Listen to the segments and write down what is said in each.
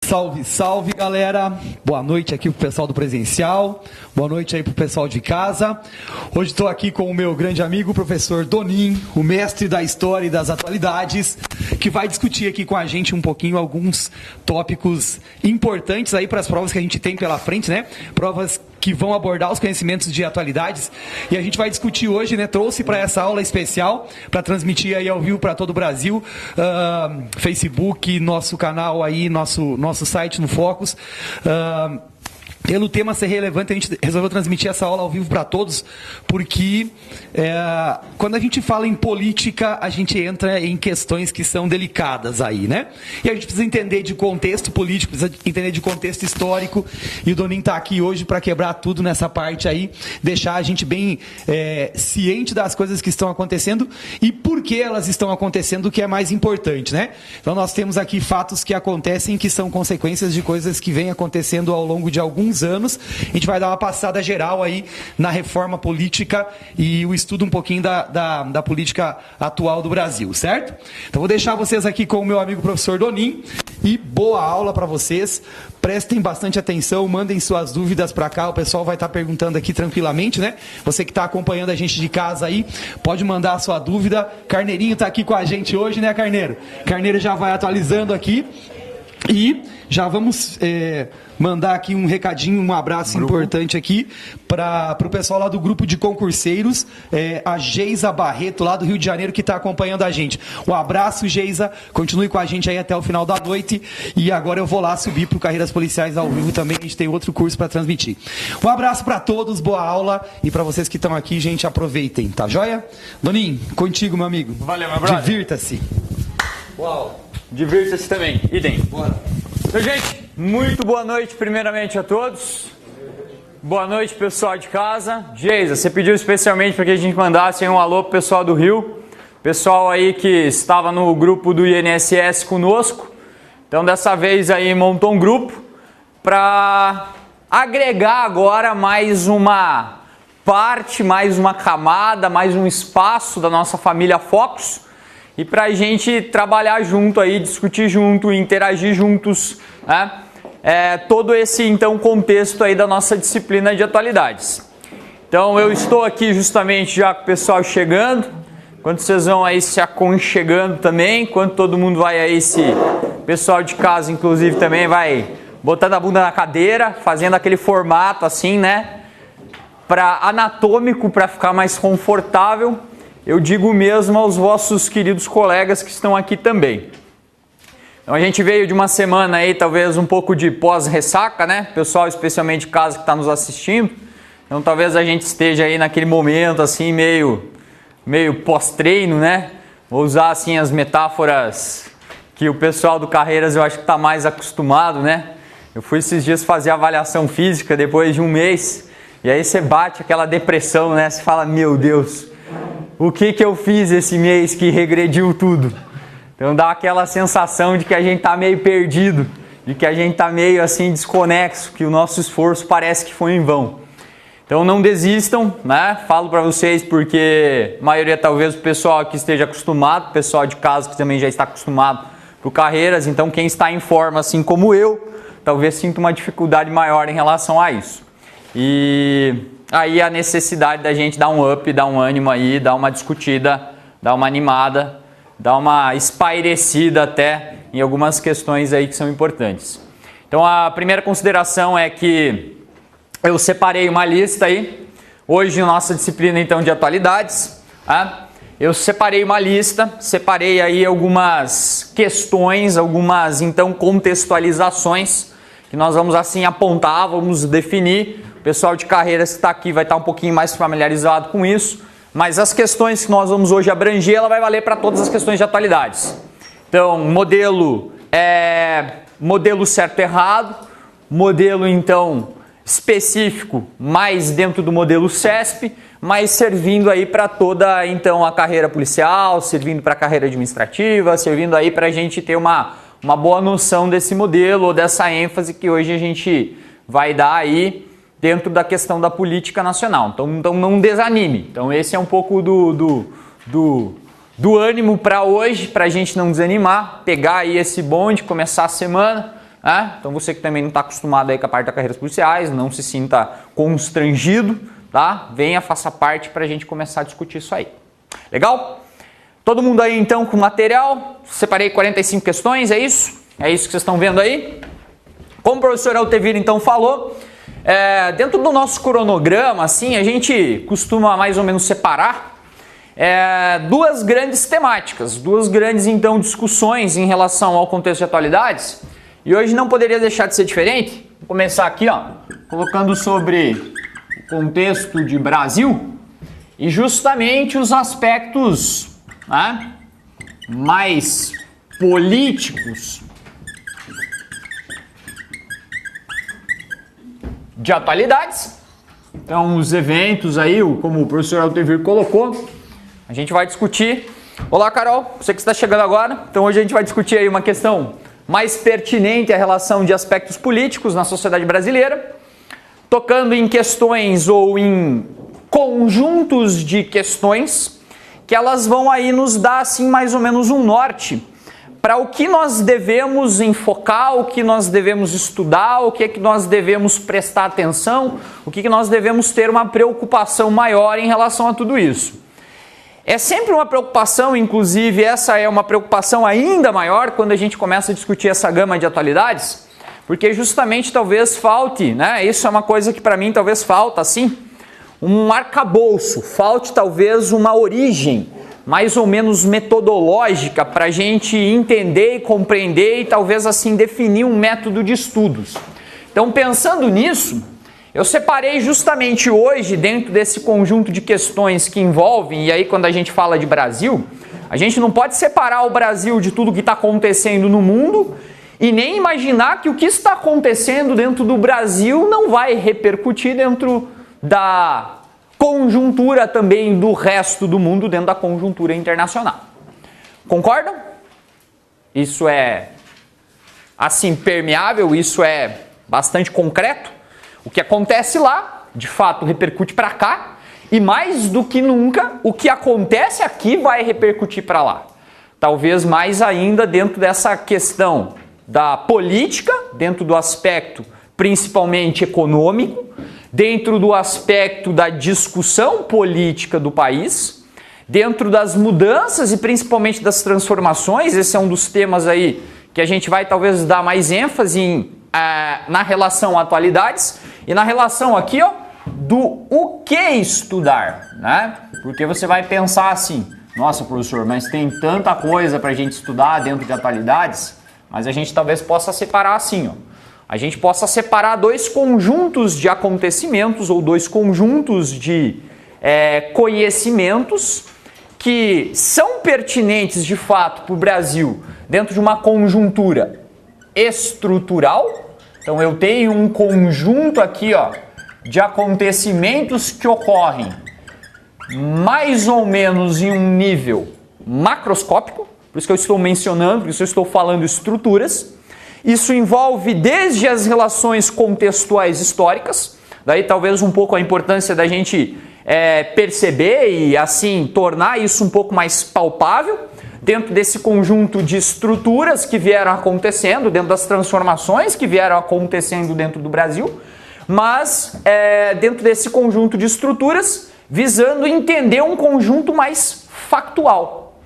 Salve, salve, galera! Boa noite aqui pro pessoal do presencial, boa noite aí pro pessoal de casa. Hoje estou aqui com o meu grande amigo, o professor Donin, o mestre da história e das atualidades, que vai discutir aqui com a gente um pouquinho alguns tópicos importantes aí para as provas que a gente tem pela frente, né? Provas que vão abordar os conhecimentos de atualidades, e a gente vai discutir hoje, né? Trouxe para essa aula especial, para transmitir aí ao vivo para todo o Brasil, Facebook, nosso canal aí, nosso site no Focus. Pelo tema ser relevante, a gente resolveu transmitir essa aula ao vivo para todos, porque quando a gente fala em política, a gente entra em questões que são delicadas aí, né? E a gente precisa entender de contexto político, precisa entender de contexto histórico, e o Donin está aqui hoje para quebrar tudo nessa parte aí, deixar a gente bem ciente das coisas que estão acontecendo e por que elas estão acontecendo, o que é mais importante, né? Então nós temos aqui fatos que acontecem, que são consequências de coisas que vêm acontecendo ao longo de alguns anos. A gente vai dar uma passada geral aí na reforma política e o estudo um pouquinho da política atual do Brasil, certo? Então vou deixar vocês aqui com o meu amigo professor Donin e boa aula para vocês. Prestem bastante atenção, mandem suas dúvidas para cá, o pessoal vai estar perguntando aqui tranquilamente, né? Você que está acompanhando a gente de casa aí, pode mandar a sua dúvida. Carneirinho está aqui com a gente hoje, né, Carneiro? Carneiro já vai atualizando aqui. E já vamos mandar aqui um recadinho, um abraço importante aqui para o pessoal lá do grupo de concurseiros, a Geisa Barreto, lá do Rio de Janeiro, que está acompanhando a gente. Um abraço, Geisa, continue com a gente aí até o final da noite, e agora eu vou lá subir para o Carreiras Policiais ao vivo também, a gente tem outro curso para transmitir. Um abraço para todos, boa aula, e para vocês que estão aqui, gente, aproveitem, tá joia? Donin, contigo, meu amigo. Valeu, meu brother. Divirta-se. Uau. Divirta-se também. Idem. Bora. Então, gente, muito boa noite primeiramente a todos. Boa noite, pessoal de casa. Geisa, você pediu especialmente para que a gente mandasse um alô pro pessoal do Rio. Pessoal aí que estava no grupo do INSS conosco. Então, dessa vez aí montou um grupo para agregar agora mais uma parte, mais uma camada, mais um espaço da nossa família Focus. E para a gente trabalhar junto aí, discutir junto, interagir juntos, né? Todo esse então contexto aí da nossa disciplina de atualidades. Então eu estou aqui justamente já com o pessoal chegando, enquanto vocês vão aí se aconchegando também, enquanto todo mundo vai aí, esse pessoal de casa inclusive também vai botando a bunda na cadeira, fazendo aquele formato assim, né? Anatômico, para ficar mais confortável. Eu digo mesmo aos vossos queridos colegas que estão aqui também. Então a gente veio de uma semana aí, talvez um pouco de pós-ressaca, né? Pessoal especialmente de casa que está nos assistindo. Então talvez a gente esteja aí naquele momento assim, meio pós-treino, né? Vou usar assim as metáforas que o pessoal do Carreiras eu acho que está mais acostumado, né? Eu fui esses dias fazer avaliação física depois de um mês. E aí você bate aquela depressão, né? Você fala, meu Deus, o que eu fiz esse mês que regrediu tudo? Então dá aquela sensação de que a gente tá meio perdido, de que a gente tá meio assim desconexo, que o nosso esforço parece que foi em vão. Então não desistam, né? Falo para vocês porque a maioria talvez o pessoal aqui esteja acostumado, o pessoal de casa que também já está acostumado pro Carreiras, então quem está em forma assim como eu, talvez sinta uma dificuldade maior em relação a isso. E aí a necessidade da gente dar um up, dar um ânimo aí, dar uma discutida, dar uma animada, dar uma espairecida até em algumas questões aí que são importantes. Então a primeira consideração é que eu separei uma lista aí, hoje na nossa disciplina então de atualidades, eu separei uma lista, separei aí algumas questões, algumas então contextualizações que nós vamos assim apontar, vamos definir. O pessoal de Carreiras que está aqui vai estar um pouquinho mais familiarizado com isso, mas as questões que nós vamos hoje abranger, ela vai valer para todas as questões de atualidades. Então, modelo certo e errado, modelo então específico, mais dentro do modelo CESP, mas servindo aí para toda então a carreira policial, servindo para a carreira administrativa, servindo aí para a gente ter uma boa noção desse modelo ou dessa ênfase que hoje a gente vai dar aí dentro da questão da política nacional. Então não desanime. Então esse é um pouco do ânimo para hoje, para a gente não desanimar, pegar aí esse bonde, começar a semana, né? Então você que também não está acostumado aí com a parte das carreiras policiais, não se sinta constrangido, tá? Venha, faça parte para a gente começar a discutir isso aí. Legal? Todo mundo aí então com material? Separei 45 questões, é isso? É isso que vocês estão vendo aí? Como o professor Altevir então falou, dentro do nosso cronograma, assim, a gente costuma mais ou menos separar duas grandes temáticas, duas grandes então discussões em relação ao contexto de atualidades. E hoje não poderia deixar de ser diferente. Vou começar aqui, ó, colocando sobre o contexto de Brasil e justamente os aspectos, né, mais políticos de atualidades. Então, os eventos aí, como o professor Altevir colocou, a gente vai discutir. Olá, Carol, você que está chegando agora. Então, hoje a gente vai discutir aí uma questão mais pertinente à relação de aspectos políticos na sociedade brasileira, tocando em questões ou em conjuntos de questões que elas vão aí nos dar assim mais ou menos um norte para o que nós devemos enfocar, o que nós devemos estudar, o que é que nós devemos prestar atenção, o que nós devemos ter uma preocupação maior em relação a tudo isso. É sempre uma preocupação, inclusive essa é uma preocupação ainda maior quando a gente começa a discutir essa gama de atualidades, porque justamente talvez falte, né? Isso é uma coisa que para mim talvez falta assim, um arcabouço, falte talvez uma origem mais ou menos metodológica para a gente entender e compreender e talvez assim definir um método de estudos. Então, pensando nisso, eu separei justamente hoje, dentro desse conjunto de questões que envolvem, e aí quando a gente fala de Brasil, a gente não pode separar o Brasil de tudo que está acontecendo no mundo e nem imaginar que o que está acontecendo dentro do Brasil não vai repercutir dentro da conjuntura também do resto do mundo, dentro da conjuntura internacional. Concordam? Isso é assim permeável, isso é bastante concreto. O que acontece lá, de fato, repercute para cá, e mais do que nunca, o que acontece aqui vai repercutir para lá. Talvez mais ainda dentro dessa questão da política, dentro do aspecto principalmente econômico, dentro do aspecto da discussão política do país, dentro das mudanças e principalmente das transformações. Esse é um dos temas aí que a gente vai talvez dar mais ênfase na relação a atualidades e na relação aqui, ó, do o que estudar, né? Porque você vai pensar assim, nossa, professor, mas tem tanta coisa para a gente estudar dentro de atualidades, mas a gente talvez possa separar assim, ó. A gente possa separar dois conjuntos de acontecimentos ou dois conjuntos de conhecimentos que são pertinentes de fato para o Brasil dentro de uma conjuntura estrutural. Então eu tenho um conjunto aqui, ó, de acontecimentos que ocorrem mais ou menos em um nível macroscópico, por isso que eu estou mencionando, por isso eu estou falando estruturas. Isso envolve desde as relações contextuais históricas, daí talvez um pouco a importância da gente perceber e assim tornar isso um pouco mais palpável dentro desse conjunto de estruturas que vieram acontecendo, dentro das transformações que vieram acontecendo dentro do Brasil, mas dentro desse conjunto de estruturas visando entender um conjunto mais factual.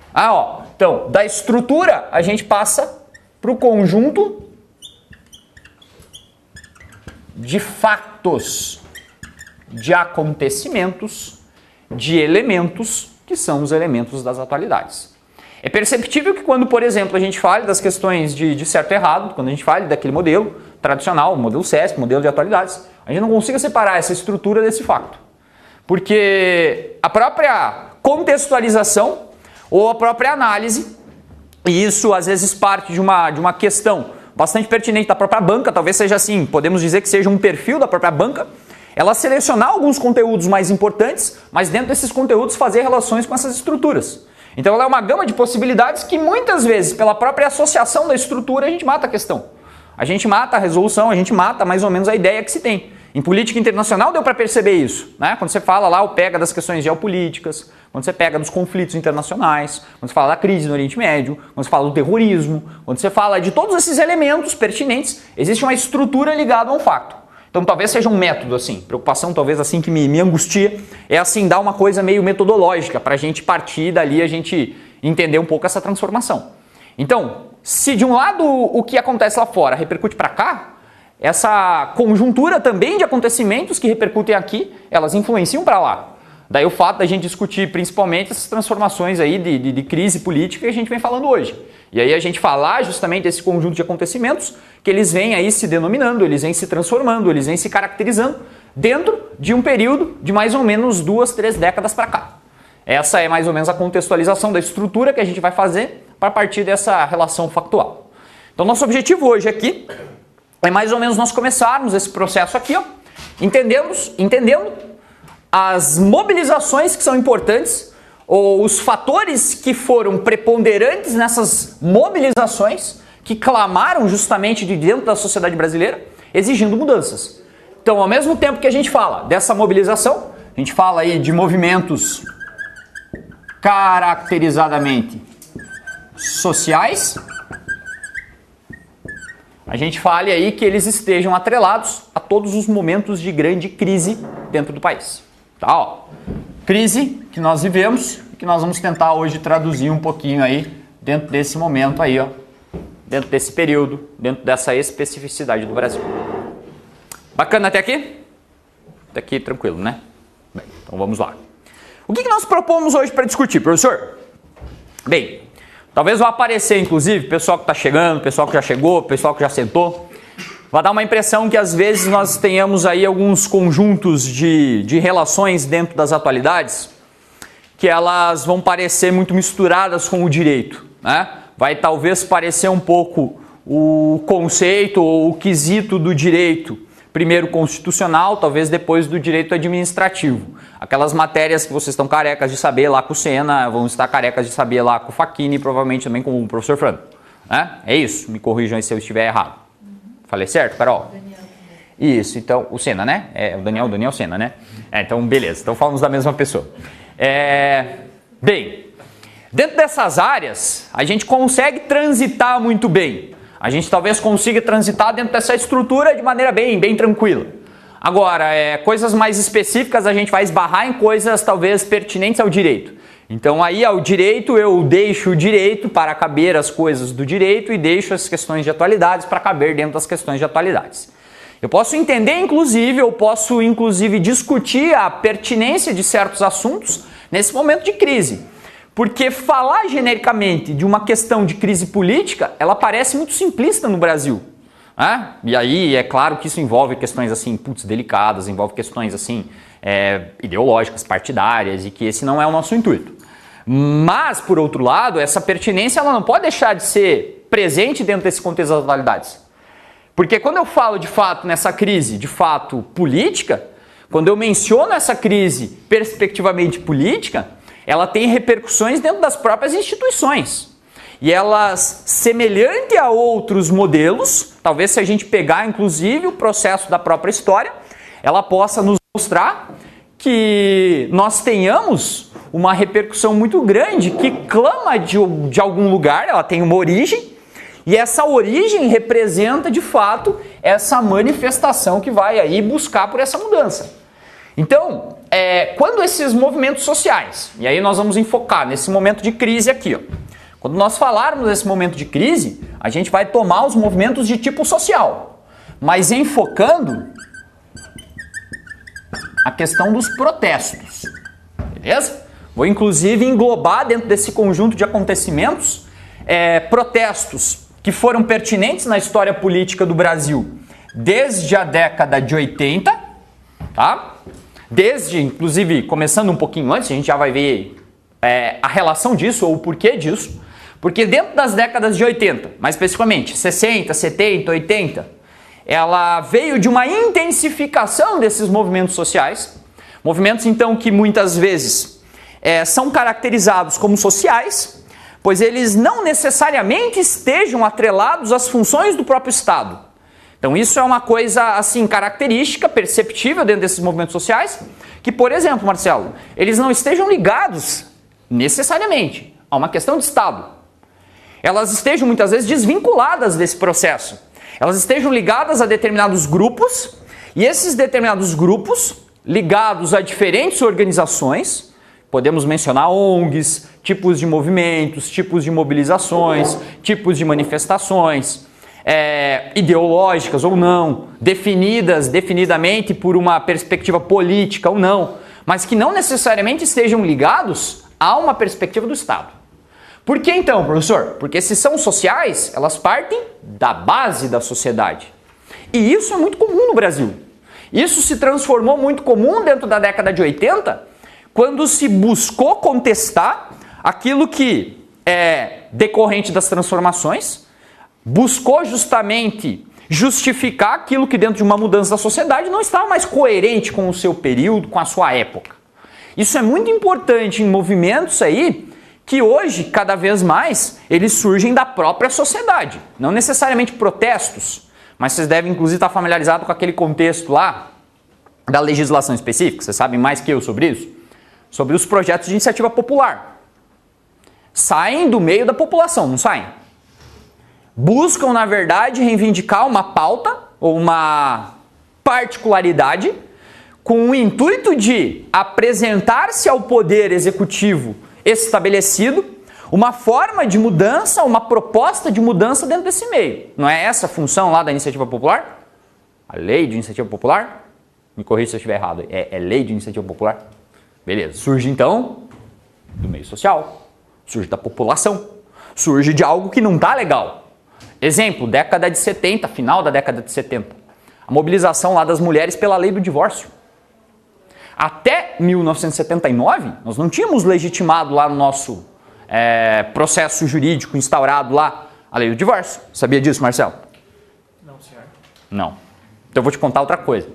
Então, da estrutura a gente passa para o conjunto de fatos, de acontecimentos, de elementos, que são os elementos das atualidades. É perceptível que quando, por exemplo, a gente fala das questões de certo e errado, quando a gente fala daquele modelo tradicional, modelo CESP, modelo de atualidades, a gente não consiga separar essa estrutura desse facto. Porque a própria contextualização ou a própria análise, e isso às vezes parte de uma questão bastante pertinente da própria banca, talvez seja assim, podemos dizer que seja um perfil da própria banca, ela selecionar alguns conteúdos mais importantes, mas dentro desses conteúdos fazer relações com essas estruturas. Então ela é uma gama de possibilidades que muitas vezes, pela própria associação da estrutura, a gente mata a questão. A gente mata a resolução, a gente mata mais ou menos a ideia que se tem. Em política internacional deu para perceber isso, né? Quando você fala lá, pega das questões geopolíticas, quando você pega dos conflitos internacionais, quando você fala da crise no Oriente Médio, quando você fala do terrorismo, quando você fala de todos esses elementos pertinentes, existe uma estrutura ligada a um facto. Então talvez seja um método assim, preocupação talvez assim que me angustia, é assim dar uma coisa meio metodológica para a gente partir dali, a gente entender um pouco essa transformação. Então, se de um lado o que acontece lá fora repercute para cá, essa conjuntura também de acontecimentos que repercutem aqui, elas influenciam para lá. Daí o fato da gente discutir principalmente essas transformações aí de crise política que a gente vem falando hoje. E aí a gente falar justamente desse conjunto de acontecimentos que eles vêm aí se denominando, eles vêm se transformando, eles vêm se caracterizando dentro de um período de mais ou menos 2, 3 décadas para cá. Essa é mais ou menos a contextualização da estrutura que a gente vai fazer para partir dessa relação factual. Então nosso objetivo hoje aqui é mais ou menos nós começarmos esse processo aqui, ó, entendendo as mobilizações que são importantes, ou os fatores que foram preponderantes nessas mobilizações, que clamaram justamente de dentro da sociedade brasileira, exigindo mudanças. Então, ao mesmo tempo que a gente fala dessa mobilização, a gente fala aí de movimentos caracterizadamente sociais, a gente fale aí que eles estejam atrelados a todos os momentos de grande crise dentro do país. Tá, ó. Crise que nós vivemos e que nós vamos tentar hoje traduzir um pouquinho aí dentro desse momento aí, ó, dentro desse período, dentro dessa especificidade do Brasil. Bacana até aqui? Até aqui tranquilo, né? Bem, então vamos lá. O que nós propomos hoje para discutir, professor? Bem, talvez vá aparecer, inclusive, pessoal que está chegando, pessoal que já chegou, pessoal que já sentou, vai dar uma impressão que às vezes nós tenhamos aí alguns conjuntos de relações dentro das atualidades que elas vão parecer muito misturadas com o direito, né? Vai talvez parecer um pouco o conceito ou o quesito do direito, primeiro constitucional, talvez depois do direito administrativo. Aquelas matérias que vocês estão carecas de saber lá com o Sena, vão estar carecas de saber lá com o Facchini e provavelmente também com o professor Franco. Né? É isso, me corrijam aí se eu estiver errado. Falei certo, Carol? Daniel. Isso, então, o Sena, né? É o Daniel Sena, né? Então, beleza, então falamos da mesma pessoa. Bem, dentro dessas áreas, a gente consegue transitar muito bem. A gente talvez consiga transitar dentro dessa estrutura de maneira bem tranquila. Agora, coisas mais específicas a gente vai esbarrar em coisas talvez pertinentes ao direito. Então aí ao direito eu deixo o direito para caber as coisas do direito e deixo as questões de atualidades para caber dentro das questões de atualidades. Eu posso entender inclusive, eu posso inclusive discutir a pertinência de certos assuntos nesse momento de crise. Porque falar genericamente de uma questão de crise política, ela parece muito simplista no Brasil. Né? E aí é claro que isso envolve questões assim, delicadas, envolve questões assim, ideológicas, partidárias, e que esse não é o nosso intuito. Mas, por outro lado, essa pertinência ela não pode deixar de ser presente dentro desse contexto das atualidades. Porque quando eu falo de fato nessa crise, de fato política, quando eu menciono essa crise perspectivamente política, ela tem repercussões dentro das próprias instituições. E elas, semelhante a outros modelos, talvez se a gente pegar inclusive o processo da própria história, ela possa nos mostrar que nós tenhamos uma repercussão muito grande que clama de algum lugar, ela tem uma origem, e essa origem representa de fato essa manifestação que vai aí buscar por essa mudança. Então, quando esses movimentos sociais, e aí nós vamos enfocar nesse momento de crise aqui, ó, quando nós falarmos desse momento de crise, a gente vai tomar os movimentos de tipo social, mas enfocando a questão dos protestos, beleza? Vou inclusive englobar dentro desse conjunto de acontecimentos protestos que foram pertinentes na história política do Brasil desde a década de 80, tá? Desde, inclusive, começando um pouquinho antes, a gente já vai ver a relação disso ou o porquê disso, porque dentro das décadas de 80, mais especificamente 60, 70, 80, ela veio de uma intensificação desses movimentos sociais, movimentos então que muitas vezes são caracterizados como sociais, pois eles não necessariamente estejam atrelados às funções do próprio Estado. Então isso é uma coisa assim característica, perceptível dentro desses movimentos sociais, que, por exemplo, Marcelo, eles não estejam ligados necessariamente a uma questão de Estado. Elas estejam muitas vezes desvinculadas desse processo. Elas estejam ligadas a determinados grupos, e esses determinados grupos, ligados a diferentes organizações, podemos mencionar ONGs, tipos de movimentos, tipos de mobilizações, tipos de manifestações, ideológicas ou não, definidamente por uma perspectiva política ou não, mas que não necessariamente estejam ligados a uma perspectiva do Estado. Por que então, professor? Porque se são sociais, elas partem da base da sociedade. E isso é muito comum no Brasil. Isso se transformou muito comum dentro da década de 80, quando se buscou contestar aquilo que é decorrente das transformações, buscou justamente justificar aquilo que dentro de uma mudança da sociedade não estava mais coerente com o seu período, com a sua época. Isso é muito importante em movimentos aí que hoje, cada vez mais, eles surgem da própria sociedade. Não necessariamente protestos, mas vocês devem inclusive estar familiarizados com aquele contexto lá da legislação específica, vocês sabem mais que eu sobre isso? Sobre os projetos de iniciativa popular. Saem do meio da população, não saem? Buscam, na verdade, reivindicar uma pauta ou uma particularidade com o intuito de apresentar-se ao poder executivo estabelecido uma forma de mudança, uma proposta de mudança dentro desse meio. Não é essa a função lá da iniciativa popular? A lei de iniciativa popular? Me corrija se eu estiver errado. É lei de iniciativa popular? Beleza. Surge então do meio social, surge da população, surge de algo que não está legal. Exemplo, década de 70, final da década de 70. A mobilização lá das mulheres pela lei do divórcio. Até 1979, nós não tínhamos legitimado lá no nosso processo jurídico instaurado lá a lei do divórcio. Sabia disso, Marcelo? Não, senhor. Não. Então eu vou te contar outra coisa.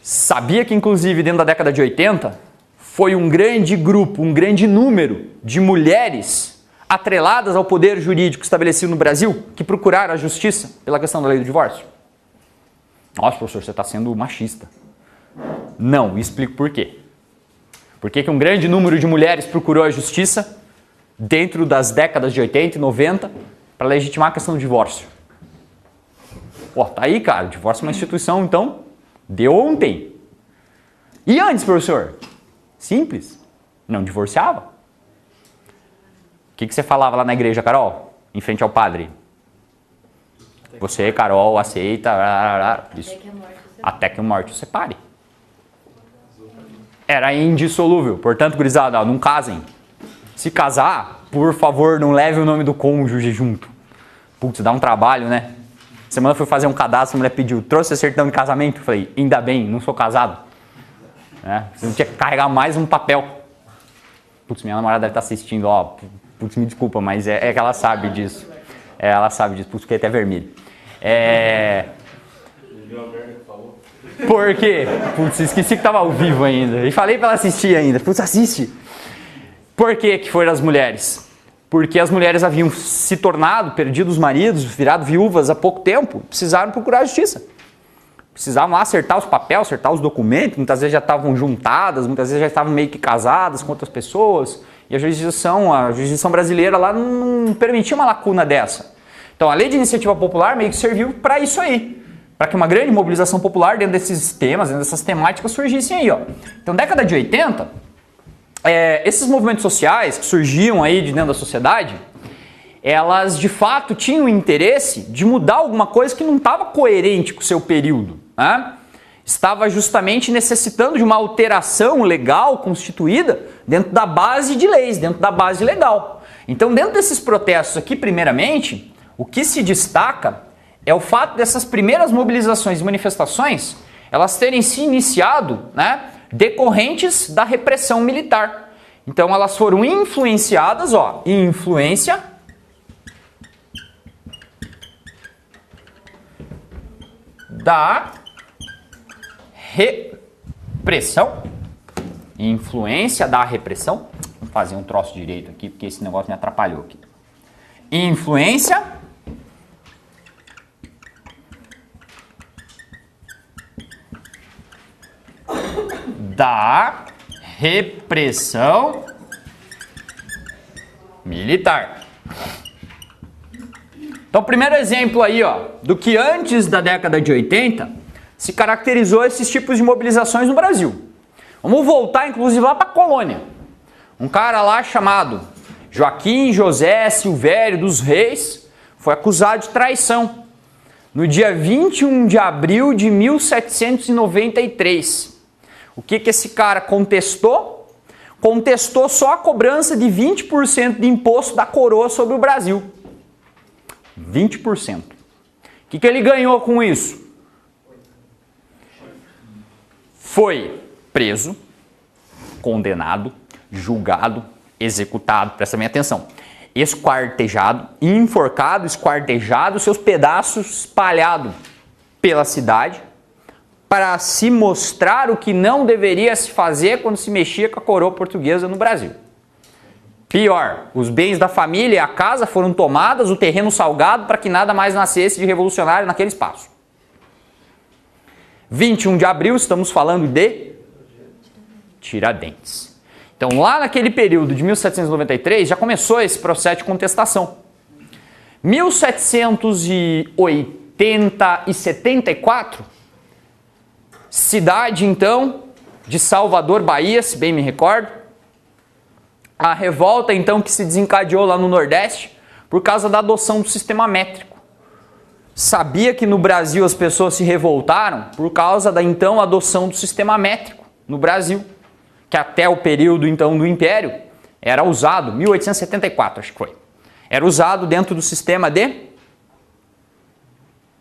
Sabia que, inclusive, dentro da década de 80, foi um grande grupo, um grande número de mulheres atreladas ao poder jurídico estabelecido no Brasil, que procuraram a justiça pela questão da lei do divórcio? Nossa, professor, você está sendo machista. Não, explico por quê. Por que um grande número de mulheres procurou a justiça dentro das décadas de 80 e 90 para legitimar a questão do divórcio? Pô, tá aí, cara, o divórcio é uma instituição, então, de ontem. E antes, professor? Simples, não divorciava. O que você falava lá na igreja, Carol? Em frente ao padre? Você, Carol, aceita. Isso. Até que a morte o separe. Era indissolúvel. Portanto, gurizada, não casem. Se casar, por favor, não leve o nome do cônjuge junto. Putz, dá um trabalho, né? Semana eu fui fazer um cadastro, a mulher pediu, trouxe a certidão de casamento? Eu falei, ainda bem, não sou casado. Você não tinha que carregar mais um papel. Putz, minha namorada deve estar assistindo, ó. Putz, me desculpa, mas é que ela sabe disso. Ela sabe disso, putz, fiquei até vermelho. Por quê? Putz, esqueci que estava ao vivo ainda. E falei para ela assistir ainda. Putz, assiste. Por que foram as mulheres? Porque as mulheres haviam se tornado, perdido os maridos, virado viúvas há pouco tempo, precisaram procurar a justiça. Precisavam lá acertar os papéis, acertar os documentos, muitas vezes já estavam juntadas, muitas vezes já estavam meio que casadas com outras pessoas. E a jurisdição brasileira lá não permitia uma lacuna dessa. Então a lei de iniciativa popular meio que serviu para isso aí. Para que uma grande mobilização popular dentro desses temas, dentro dessas temáticas surgissem aí. Ó. Então década de 80, esses movimentos sociais que surgiam aí de dentro da sociedade, elas de fato tinham interesse de mudar alguma coisa que não estava coerente com o seu período. Né? Estava justamente necessitando de uma alteração legal constituída dentro da base de leis, dentro da base legal. Então, dentro desses protestos aqui, primeiramente, o que se destaca é o fato dessas primeiras mobilizações e manifestações, elas terem se iniciado, né, decorrentes da repressão militar. Então, elas foram influenciadas, ó, influência da repressão, influência da repressão, vou fazer um troço direito aqui, porque esse negócio me atrapalhou aqui. Influência da repressão militar. Então, primeiro exemplo aí, ó, do que antes da década de 80 se caracterizou esses tipos de mobilizações no Brasil. Vamos voltar, inclusive, lá para a colônia. Um cara lá chamado Joaquim José Silvério dos Reis foi acusado de traição no dia 21 de abril de 1793. O que esse cara contestou? Contestou só a cobrança de 20% de imposto da coroa sobre o Brasil. 20%. O que ele ganhou com isso? Foi preso, condenado, julgado, executado, presta bem atenção, esquartejado, enforcado, esquartejado, seus pedaços espalhados pela cidade, para se mostrar o que não deveria se fazer quando se mexia com a coroa portuguesa no Brasil. Pior, os bens da família e a casa foram tomadas, o terreno salgado para que nada mais nascesse de revolucionário naquele espaço. 21 de abril, estamos falando de Tiradentes. Então, lá naquele período de 1793, já começou esse processo de contestação. 1780 e 74, cidade, então, de Salvador, Bahia, se bem me recordo. A revolta, então, que se desencadeou lá no Nordeste por causa da adoção do sistema métrico. Sabia que no Brasil as pessoas se revoltaram por causa da, então, adoção do sistema métrico no Brasil, que até o período, então, do Império era usado, 1874, acho que foi. Era usado dentro do sistema de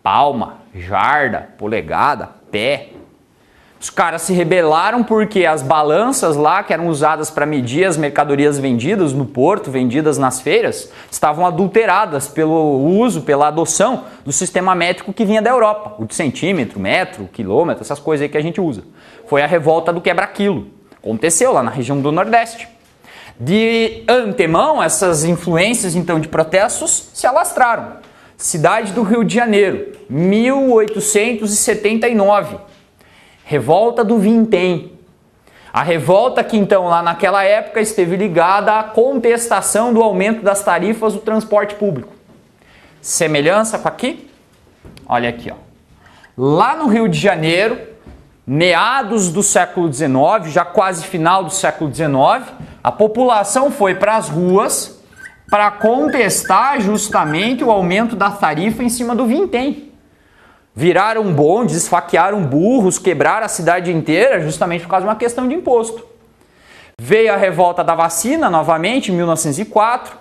palma, jarda, polegada, pé. Os caras se rebelaram porque as balanças lá, que eram usadas para medir as mercadorias vendidas no porto, vendidas nas feiras, estavam adulteradas pelo uso, pela adoção do sistema métrico que vinha da Europa. O de centímetro, metro, quilômetro, essas coisas aí que a gente usa. Foi a revolta do quebra-quilo. Aconteceu lá na região do Nordeste. De antemão, essas influências, então, de protestos se alastraram. Cidade do Rio de Janeiro, 1879. Revolta do Vintém. A revolta que, então, lá naquela época esteve ligada à contestação do aumento das tarifas do transporte público. Semelhança com aqui? Olha aqui, ó. Lá no Rio de Janeiro, meados do século XIX, já quase final do século XIX, a população foi para as ruas para contestar justamente o aumento da tarifa em cima do vintém. Viraram bondes, esfaquearam burros, quebraram a cidade inteira justamente por causa de uma questão de imposto. Veio a revolta da vacina novamente em 1904,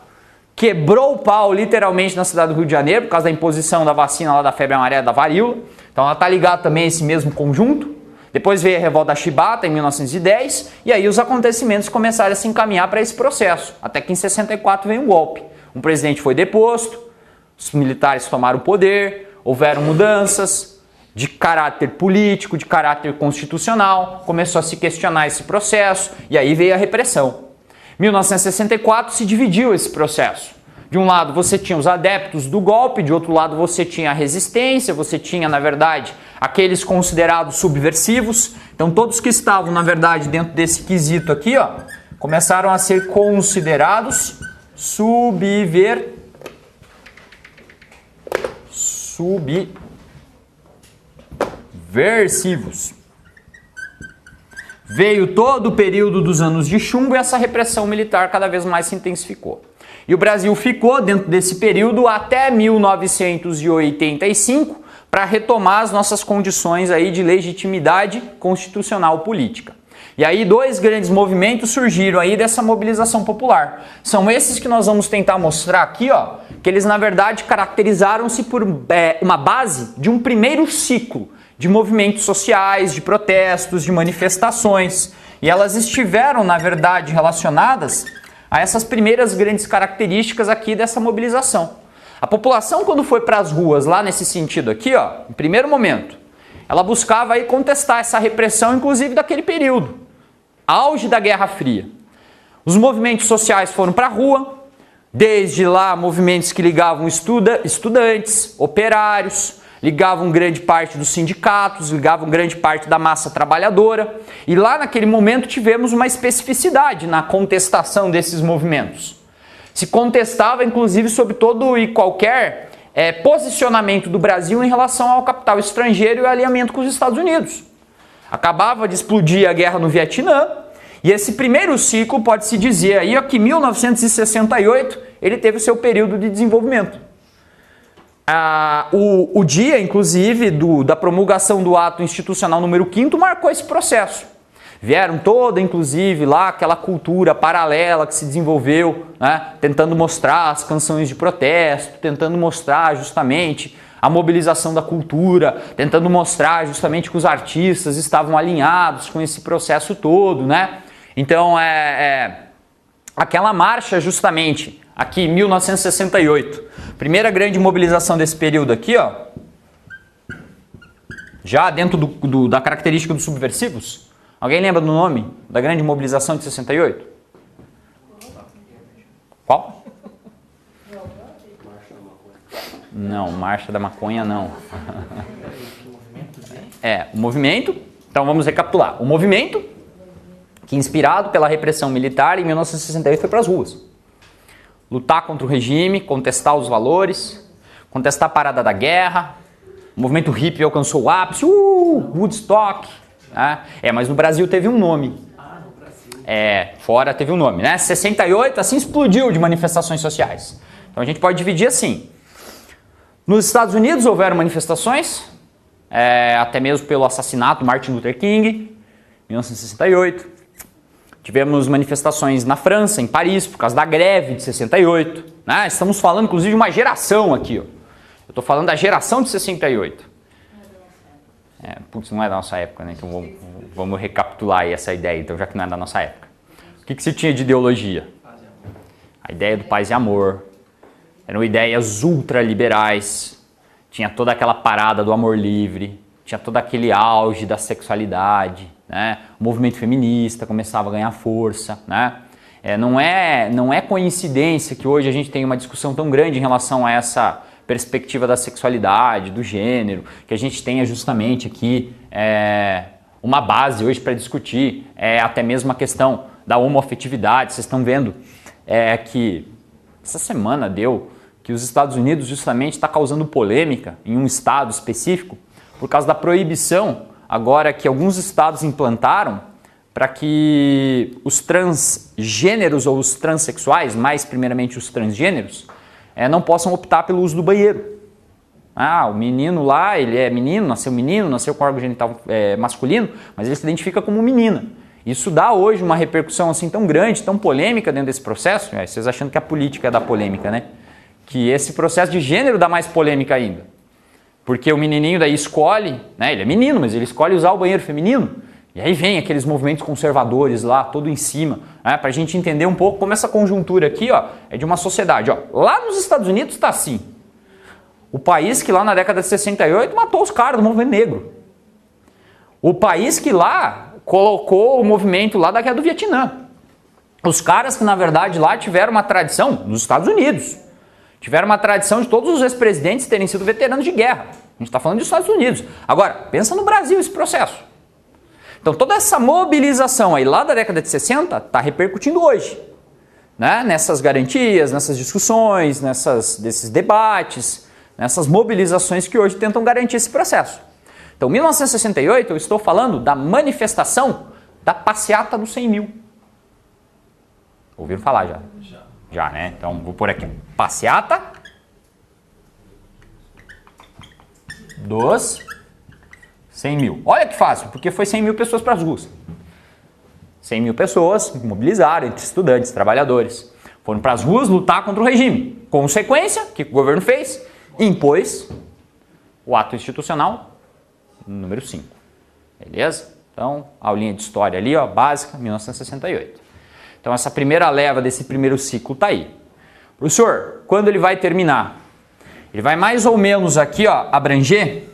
quebrou o pau literalmente na cidade do Rio de Janeiro por causa da imposição da vacina lá da febre amarela, da varíola. Então ela está ligada também a esse mesmo conjunto. Depois veio a revolta da Chibata em 1910 e aí os acontecimentos começaram a se encaminhar para esse processo. Até que em 64 veio um golpe. Um presidente foi deposto, os militares tomaram o poder, houveram mudanças de caráter político, de caráter constitucional, começou a se questionar esse processo e aí veio a repressão. 1964 se dividiu esse processo. De um lado você tinha os adeptos do golpe, de outro lado você tinha a resistência, você tinha, na verdade, aqueles considerados subversivos. Então todos que estavam, na verdade, dentro desse quesito aqui, ó, começaram a ser considerados subversivos. Veio todo o período dos anos de chumbo e essa repressão militar cada vez mais se intensificou. E o Brasil ficou dentro desse período até 1985 para retomar as nossas condições aí de legitimidade constitucional política. E aí dois grandes movimentos surgiram aí dessa mobilização popular. São esses que nós vamos tentar mostrar aqui, ó, que eles na verdade caracterizaram-se por uma base de um primeiro ciclo de movimentos sociais, de protestos, de manifestações. E elas estiveram, na verdade, relacionadas a essas primeiras grandes características aqui dessa mobilização. A população, quando foi para as ruas, lá nesse sentido aqui, ó, em primeiro momento, ela buscava aí contestar essa repressão, inclusive daquele período, auge da Guerra Fria. Os movimentos sociais foram para a rua, desde lá movimentos que ligavam estudantes, operários, ligavam grande parte dos sindicatos, ligavam grande parte da massa trabalhadora. E lá naquele momento tivemos uma especificidade na contestação desses movimentos. Se contestava, inclusive, sobre todo e qualquer posicionamento do Brasil em relação ao capital estrangeiro e o alinhamento com os Estados Unidos. Acabava de explodir a guerra no Vietnã, e esse primeiro ciclo pode-se dizer aí que 1968 ele teve o seu período de desenvolvimento. O dia, inclusive, da promulgação do ato institucional número 5º marcou esse processo. Vieram toda, inclusive, lá aquela cultura paralela que se desenvolveu, né, tentando mostrar as canções de protesto, tentando mostrar justamente a mobilização da cultura, tentando mostrar justamente que os artistas estavam alinhados com esse processo todo, né? Então, aquela marcha justamente, aqui em 1968, primeira grande mobilização desse período aqui, ó, já dentro da característica dos subversivos. Alguém lembra do nome da grande mobilização de 68? Qual? Não, Marcha da Maconha não. O movimento, então vamos recapitular. O movimento, que inspirado pela repressão militar, em 1968 foi para as ruas. Lutar contra o regime, contestar os valores, contestar a parada da guerra. O movimento hippie alcançou o ápice, Woodstock. Mas no Brasil teve um nome. Fora teve um nome, né? 68, assim explodiu de manifestações sociais. Então a gente pode dividir assim. Nos Estados Unidos houveram manifestações, até mesmo pelo assassinato do Martin Luther King, 1968. Tivemos manifestações na França, em Paris, por causa da greve de 68. Né? Estamos falando, inclusive, de uma geração aqui. Ó. Eu estou falando da geração de 68. Não é da nossa época, né? Então vamos recapitular aí essa ideia, então, já que não é da nossa época. O que se tinha de ideologia? A ideia do paz e amor. Eram ideias ultraliberais. Tinha toda aquela parada do amor livre. Tinha todo aquele auge da sexualidade. Né? O movimento feminista começava a ganhar força. Né? Não é coincidência que hoje a gente tem uma discussão tão grande em relação a essa perspectiva da sexualidade, do gênero, que a gente tenha justamente aqui uma base hoje para discutir até mesmo a questão da homoafetividade. Vocês estão vendo que essa semana deu que os Estados Unidos justamente está causando polêmica em um estado específico por causa da proibição agora que alguns estados implantaram para que os transgêneros ou os transexuais, mais primeiramente os transgêneros, não possam optar pelo uso do banheiro. O menino lá, ele é menino, nasceu com órgão genital masculino, mas ele se identifica como menina. Isso dá hoje uma repercussão assim tão grande, tão polêmica dentro desse processo, vocês achando que a política é da polêmica, né? Que esse processo de gênero dá mais polêmica ainda. Porque o menininho daí escolhe, né? Ele é menino, mas ele escolhe usar o banheiro feminino. E aí vem aqueles movimentos conservadores lá, todo em cima, para a gente entender um pouco como essa conjuntura aqui é de uma sociedade. Lá nos Estados Unidos está assim. O país que lá na década de 68 matou os caras do movimento negro. O país que lá colocou o movimento lá da guerra do Vietnã. Os caras que na verdade lá tiveram uma tradição, nos Estados Unidos, tiveram uma tradição de todos os ex-presidentes terem sido veteranos de guerra. A gente está falando dos Estados Unidos. Agora, pensa no Brasil esse processo. Então toda essa mobilização aí lá da década de 60 está repercutindo hoje, né? Nessas garantias, nessas discussões, desses debates, nessas mobilizações que hoje tentam garantir esse processo. Então 1968 eu estou falando da manifestação da passeata dos 100 mil. Ouviram falar já? Já, né? Então vou pôr aqui, passeata dos 100 mil. Olha que fácil, porque foi 100 mil pessoas para as ruas. 100 mil pessoas mobilizaram, entre estudantes, trabalhadores. Foram para as ruas lutar contra o regime. Consequência, o que o governo fez? Impôs o ato institucional número 5. Beleza? Então, aulinha de história ali, básica, 1968. Então, essa primeira leva desse primeiro ciclo está aí. Professor, quando ele vai terminar? Ele vai mais ou menos aqui, abranger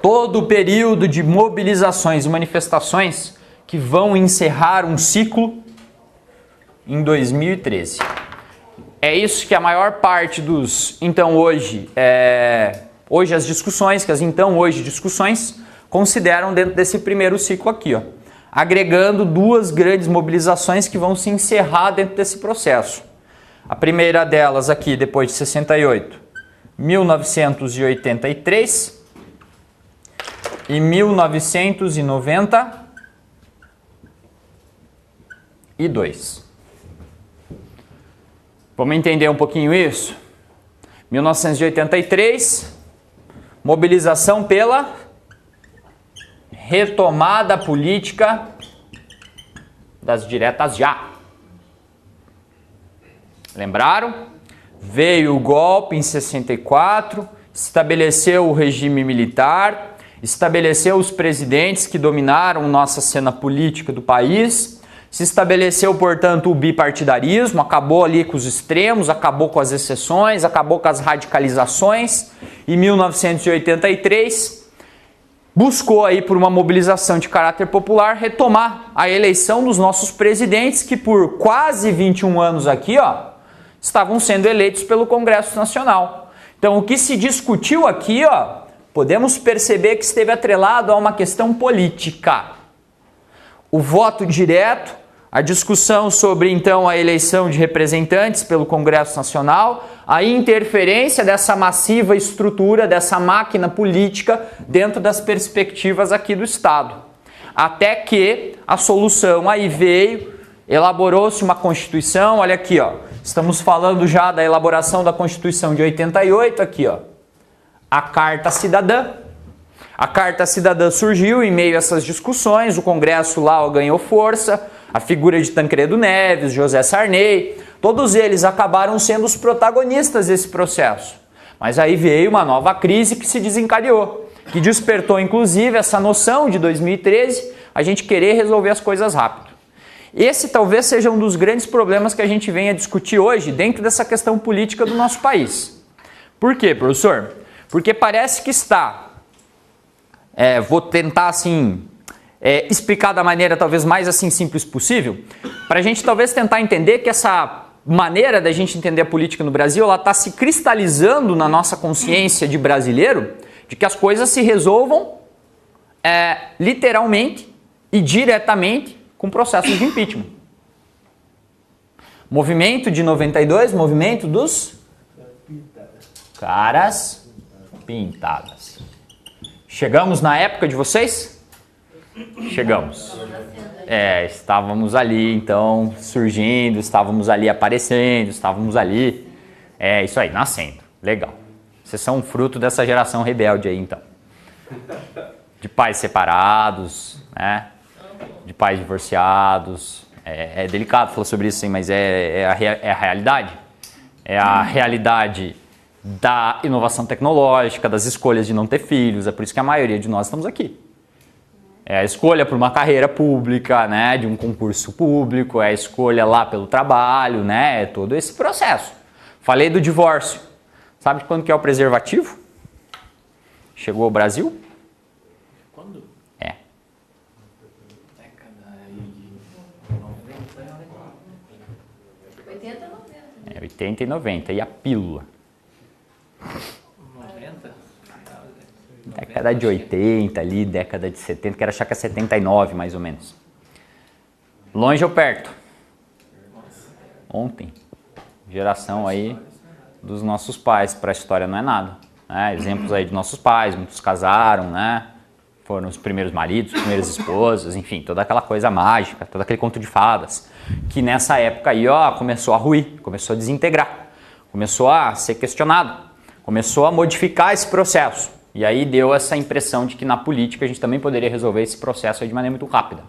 todo o período de mobilizações e manifestações que vão encerrar um ciclo em 2013. É isso que a maior parte dos, então hoje, hoje as discussões, consideram dentro desse primeiro ciclo aqui, ó, agregando duas grandes mobilizações que vão se encerrar dentro desse processo. A primeira delas aqui, depois de 68, 1983 e 1992. Vamos entender um pouquinho isso? 1983, mobilização pela retomada política das diretas já. Lembraram? Veio o golpe em 64, estabeleceu o regime militar, estabeleceu os presidentes que dominaram nossa cena política do país, se estabeleceu, portanto, o bipartidarismo, acabou ali com os extremos, acabou com as exceções, acabou com as radicalizações. Em 1983, buscou aí por uma mobilização de caráter popular retomar a eleição dos nossos presidentes que por quase 21 anos aqui, ó, estavam sendo eleitos pelo Congresso Nacional. Então, o que se discutiu aqui, ó, podemos perceber que esteve atrelado a uma questão política. O voto direto, a discussão sobre, então, a eleição de representantes pelo Congresso Nacional, a interferência dessa massiva estrutura, dessa máquina política dentro das perspectivas aqui do Estado. Até que a solução aí veio, elaborou-se uma Constituição, olha aqui, ó, estamos falando já da elaboração da Constituição de 88, aqui, ó, a Carta Cidadã. A Carta Cidadã surgiu em meio a essas discussões, o Congresso lá ganhou força, a figura de Tancredo Neves, José Sarney, todos eles acabaram sendo os protagonistas desse processo. Mas aí veio uma nova crise que se desencadeou, que despertou inclusive essa noção de 2013, a gente querer resolver as coisas rápido. Esse talvez seja um dos grandes problemas que a gente venha discutir hoje dentro dessa questão política do nosso país. Por quê, professor? Porque parece que está... vou tentar assim explicar da maneira talvez mais assim simples possível, para a gente talvez tentar entender que essa maneira da gente entender a política no Brasil, ela está se cristalizando na nossa consciência de brasileiro, de que as coisas se resolvam literalmente e diretamente com processos de impeachment. Movimento de 92, movimento dos caras pintadas. Chegamos na época de vocês? Chegamos. Estávamos ali, então, surgindo, estávamos ali aparecendo, estávamos ali, isso aí, nascendo. Legal. Vocês são um fruto dessa geração rebelde aí, então. De pais separados, né? De pais divorciados. É delicado falar sobre isso, sim, mas é a realidade. É a realidade da inovação tecnológica, das escolhas de não ter filhos, é por isso que a maioria de nós estamos aqui. É a escolha por uma carreira pública, né, de um concurso público, é a escolha lá pelo trabalho, né, é todo esse processo. Falei do divórcio. Sabe de quando que é o preservativo? Chegou ao Brasil? Quando? Década de 90. 80 90. 80 e 90. E a pílula? 90? Década de 80 ali, década de 70, quero achar que é 79 mais ou menos. Longe ou perto? Ontem. Geração aí dos nossos pais, para a história não é nada. Né? Exemplos aí de nossos pais, muitos casaram, né? Foram os primeiros maridos, primeiras esposas, enfim, toda aquela coisa mágica, todo aquele conto de fadas, que nessa época aí, ó, começou a ruir, começou a desintegrar, começou a ser questionado, começou a modificar esse processo. E aí deu essa impressão de que na política a gente também poderia resolver esse processo aí de maneira muito rápida.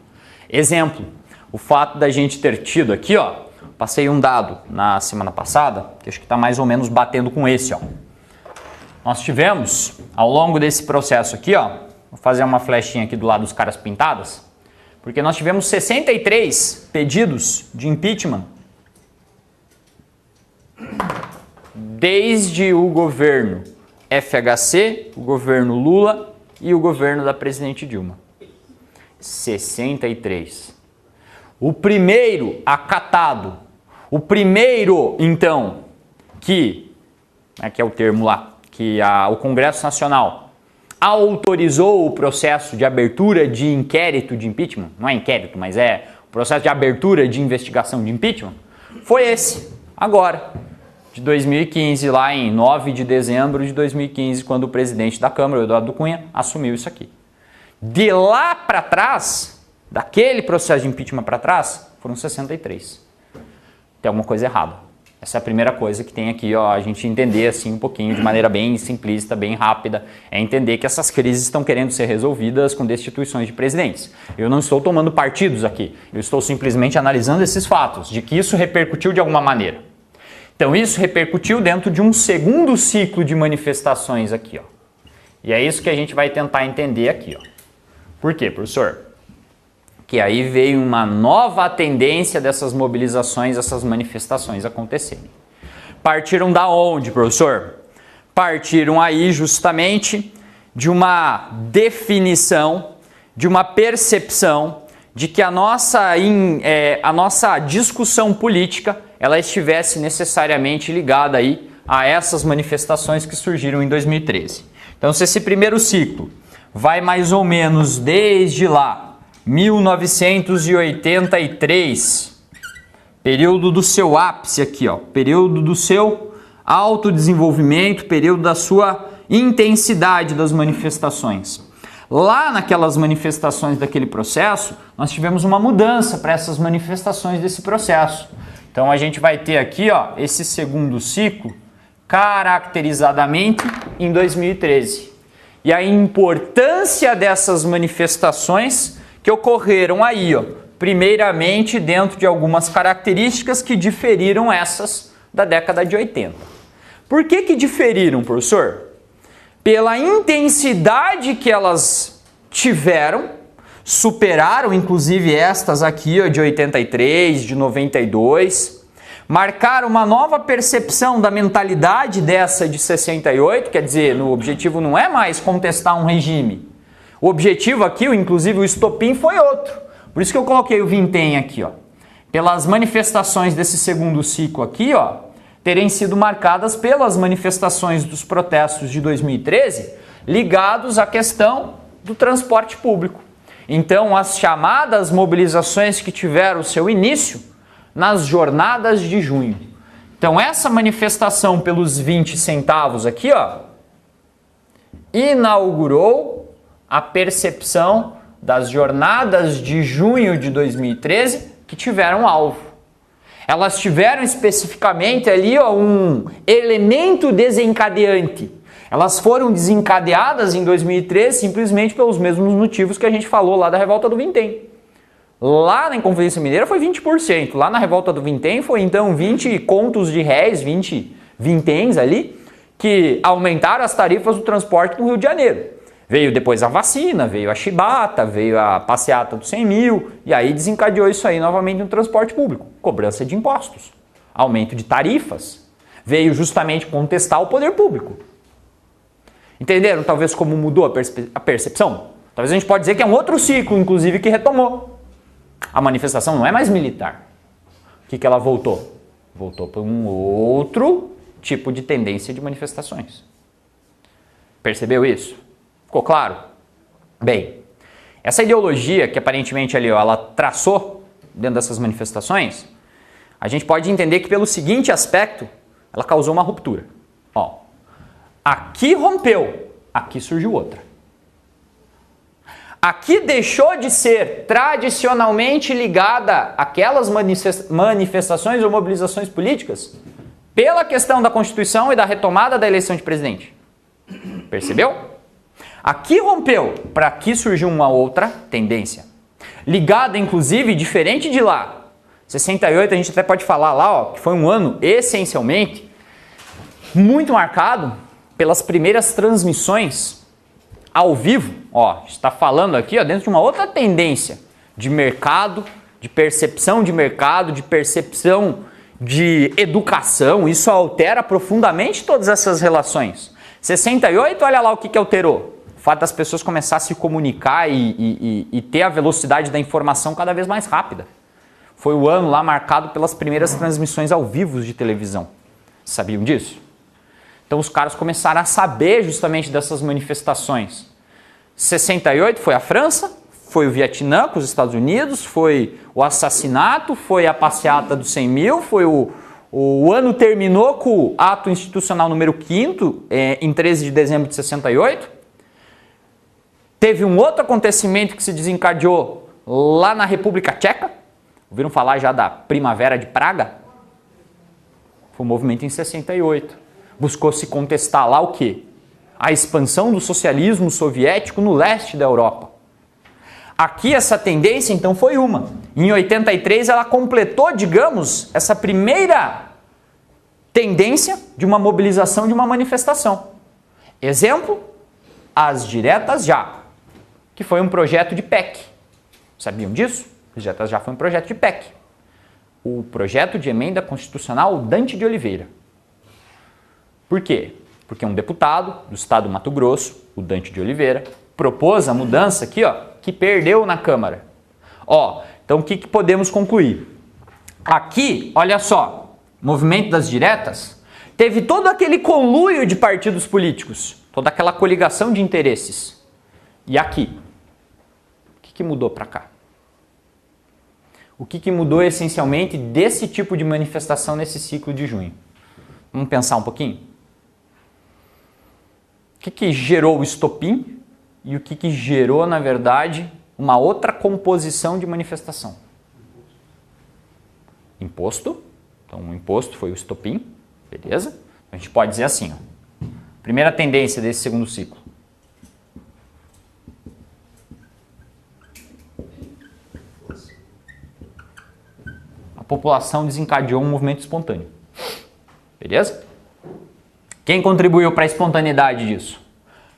Exemplo, o fato da gente ter tido aqui, ó, passei um dado na semana passada, que acho que está mais ou menos batendo com esse, ó. Nós tivemos, ao longo desse processo aqui, ó, vou fazer uma flechinha aqui do lado dos caras pintadas, porque nós tivemos 63 pedidos de impeachment desde o governo FHC, o governo Lula e o governo da presidente Dilma. 63. O primeiro acatado, o primeiro, então, que é o termo lá, que o Congresso Nacional autorizou o processo de abertura de inquérito de impeachment, não é inquérito, mas é o processo de abertura de investigação de impeachment, foi esse, agora, de 2015, lá em 9 de dezembro de 2015, quando o presidente da Câmara, o Eduardo Cunha, assumiu isso aqui. De lá para trás, daquele processo de impeachment para trás, foram 63. Tem alguma coisa errada. Essa é a primeira coisa que tem aqui, ó, a gente entender assim um pouquinho, de maneira bem simplista, bem rápida, é entender que essas crises estão querendo ser resolvidas com destituições de presidentes. Eu não estou tomando partidos aqui, eu estou simplesmente analisando esses fatos, de que isso repercutiu de alguma maneira. Então isso repercutiu dentro de um segundo ciclo de manifestações aqui, ó. E é isso que a gente vai tentar entender aqui, ó. Por quê, professor? Que aí veio uma nova tendência dessas mobilizações, essas manifestações acontecerem. Partiram da onde, professor? Partiram aí justamente de uma definição, de uma percepção de que a nossa discussão política ela estivesse necessariamente ligada aí a essas manifestações que surgiram em 2013. Então, se esse primeiro ciclo vai mais ou menos desde lá, 1983, período do seu ápice aqui, ó, período do seu autodesenvolvimento, período da sua intensidade das manifestações. Lá naquelas manifestações daquele processo, nós tivemos uma mudança para essas manifestações desse processo. Então a gente vai ter aqui, ó, esse segundo ciclo caracterizadamente em 2013. E a importância dessas manifestações que ocorreram aí, ó, primeiramente dentro de algumas características que diferiram essas da década de 80. Por que diferiram, professor? Pela intensidade que elas tiveram, superaram inclusive estas aqui, ó, de 83, de 92, marcaram uma nova percepção da mentalidade dessa de 68, quer dizer, o objetivo não é mais contestar um regime. O objetivo aqui, inclusive o estopim, foi outro. Por isso que eu coloquei o vintém aqui, ó. Pelas manifestações desse segundo ciclo aqui, ó, terem sido marcadas pelas manifestações dos protestos de 2013 ligados à questão do transporte público. Então, as chamadas mobilizações que tiveram seu início nas jornadas de junho. Então, essa manifestação pelos 20 centavos aqui, ó, inaugurou a percepção das jornadas de junho de 2013 que tiveram alvo. Elas tiveram especificamente ali, ó, um elemento desencadeante. Elas foram desencadeadas em 2013 simplesmente pelos mesmos motivos que a gente falou lá da revolta do Vintém. Lá na Inconfidência Mineira foi 20%, lá na revolta do Vintém foi então 20 contos de réis, 20 vinténs ali, que aumentaram as tarifas do transporte no Rio de Janeiro. Veio depois a vacina, veio a chibata, veio a passeata dos 100 mil, e aí desencadeou isso aí novamente no transporte público. Cobrança de impostos, aumento de tarifas, veio justamente contestar o poder público. Entenderam talvez como mudou a percepção? Talvez a gente pode dizer que é um outro ciclo, inclusive, que retomou. A manifestação não é mais militar. O que ela voltou? Voltou para um outro tipo de tendência de manifestações. Percebeu isso? Ficou claro? Bem, essa ideologia que aparentemente ali, ó, ela traçou dentro dessas manifestações, a gente pode entender que pelo seguinte aspecto, ela causou uma ruptura. Ó, aqui rompeu, aqui surgiu outra. Aqui deixou de ser tradicionalmente ligada àquelas manifestações ou mobilizações políticas pela questão da Constituição e da retomada da eleição de presidente. Percebeu? Aqui rompeu, para aqui surgiu uma outra tendência. Ligada, inclusive, diferente de lá. 68, a gente até pode falar lá, ó, que foi um ano essencialmente muito marcado pelas primeiras transmissões ao vivo. Ó, está falando aqui, ó, dentro de uma outra tendência de mercado, de percepção de mercado, de percepção de educação. Isso altera profundamente todas essas relações. 68, olha lá o que alterou. O fato das pessoas começarem a se comunicar e ter a velocidade da informação cada vez mais rápida. Foi o ano lá marcado pelas primeiras transmissões ao vivo de televisão. Sabiam disso? Então os caras começaram a saber justamente dessas manifestações. 68 foi a França, foi o Vietnã com os Estados Unidos, foi o assassinato, foi a passeata dos 100 mil, foi o ano terminou com o ato institucional número 5º, em 13 de dezembro de 68. Teve um outro acontecimento que se desencadeou lá na República Tcheca. Ouviram falar já da Primavera de Praga? Foi um movimento em 68. Buscou se contestar lá o quê? A expansão do socialismo soviético no leste da Europa. Aqui essa tendência então foi uma. Em 83 ela completou, digamos, essa primeira tendência de uma mobilização, de uma manifestação. Exemplo, as diretas já, que foi um projeto de PEC. Sabiam disso? As diretas já foi um projeto de PEC. O projeto de emenda constitucional Dante de Oliveira. Por quê? Porque um deputado do estado do Mato Grosso, o Dante de Oliveira, propôs a mudança aqui, ó, que perdeu na Câmara. Ó, então o que podemos concluir? Aqui, olha só, movimento das diretas, teve todo aquele conluio de partidos políticos, toda aquela coligação de interesses. E aqui, o que mudou para cá? O que mudou essencialmente desse tipo de manifestação nesse ciclo de junho? Vamos pensar um pouquinho? O que gerou o estopim e o que gerou, na verdade, uma outra composição de manifestação? Imposto. Então, o imposto foi o estopim, beleza? A gente pode dizer assim, ó. Primeira tendência desse segundo ciclo. A população desencadeou um movimento espontâneo. Beleza? Quem contribuiu para a espontaneidade disso?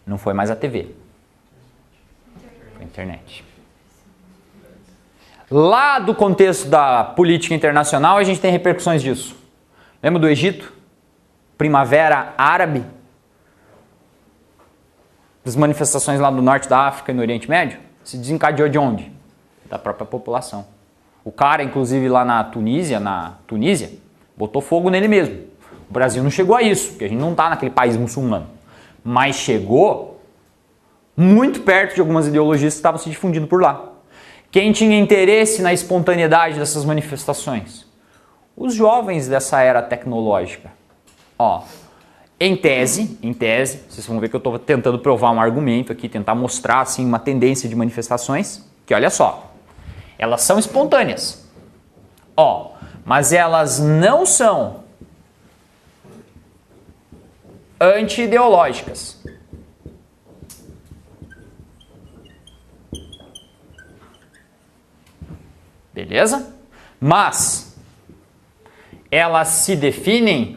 Não foi mais a TV. Foi a internet. Lá do contexto da política internacional, a gente tem repercussões disso. Lembra do Egito? Primavera Árabe? Das manifestações lá do norte da África e no Oriente Médio? Se desencadeou de onde? Da própria população. O cara, inclusive, lá na Tunísia, botou fogo nele mesmo. O Brasil não chegou a isso, porque a gente não está naquele país muçulmano. Mas chegou muito perto de algumas ideologias que estavam se difundindo por lá. Quem tinha interesse na espontaneidade dessas manifestações? Os jovens dessa era tecnológica. Ó, em tese, vocês vão ver que eu estou tentando provar um argumento aqui, tentar mostrar assim, uma tendência de manifestações, que olha só, elas são espontâneas. Ó, mas elas não são anti-ideológicas. Beleza? Mas elas se definem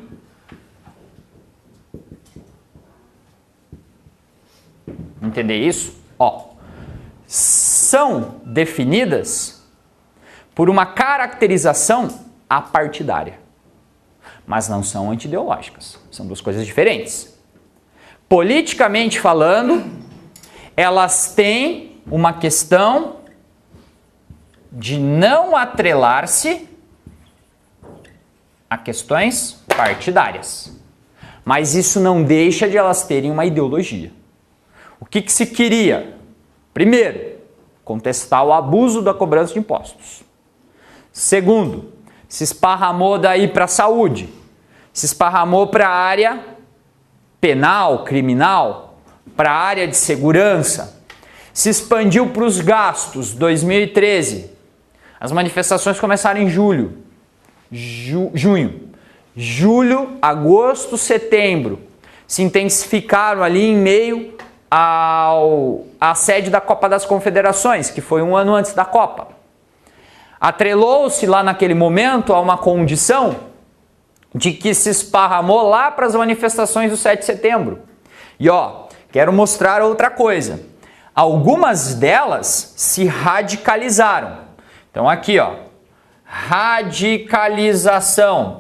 entender isso? Ó, são definidas por uma caracterização apartidária, mas não são anti-ideológicas. São duas coisas diferentes. Politicamente falando, elas têm uma questão de não atrelar-se a questões partidárias. Mas isso não deixa de elas terem uma ideologia. O que se queria? Primeiro, contestar o abuso da cobrança de impostos. Segundo, se esparramou daí para a saúde, se esparramou para a área penal, criminal, para a área de segurança, se expandiu para os gastos. 2013, as manifestações começaram em junho, julho, agosto, setembro, se intensificaram ali em meio à sede da Copa das Confederações, que foi um ano antes da Copa. Atrelou-se lá naquele momento a uma condição de que se esparramou lá para as manifestações do 7 de setembro. E ó, quero mostrar outra coisa. Algumas delas se radicalizaram. Então aqui ó, radicalização.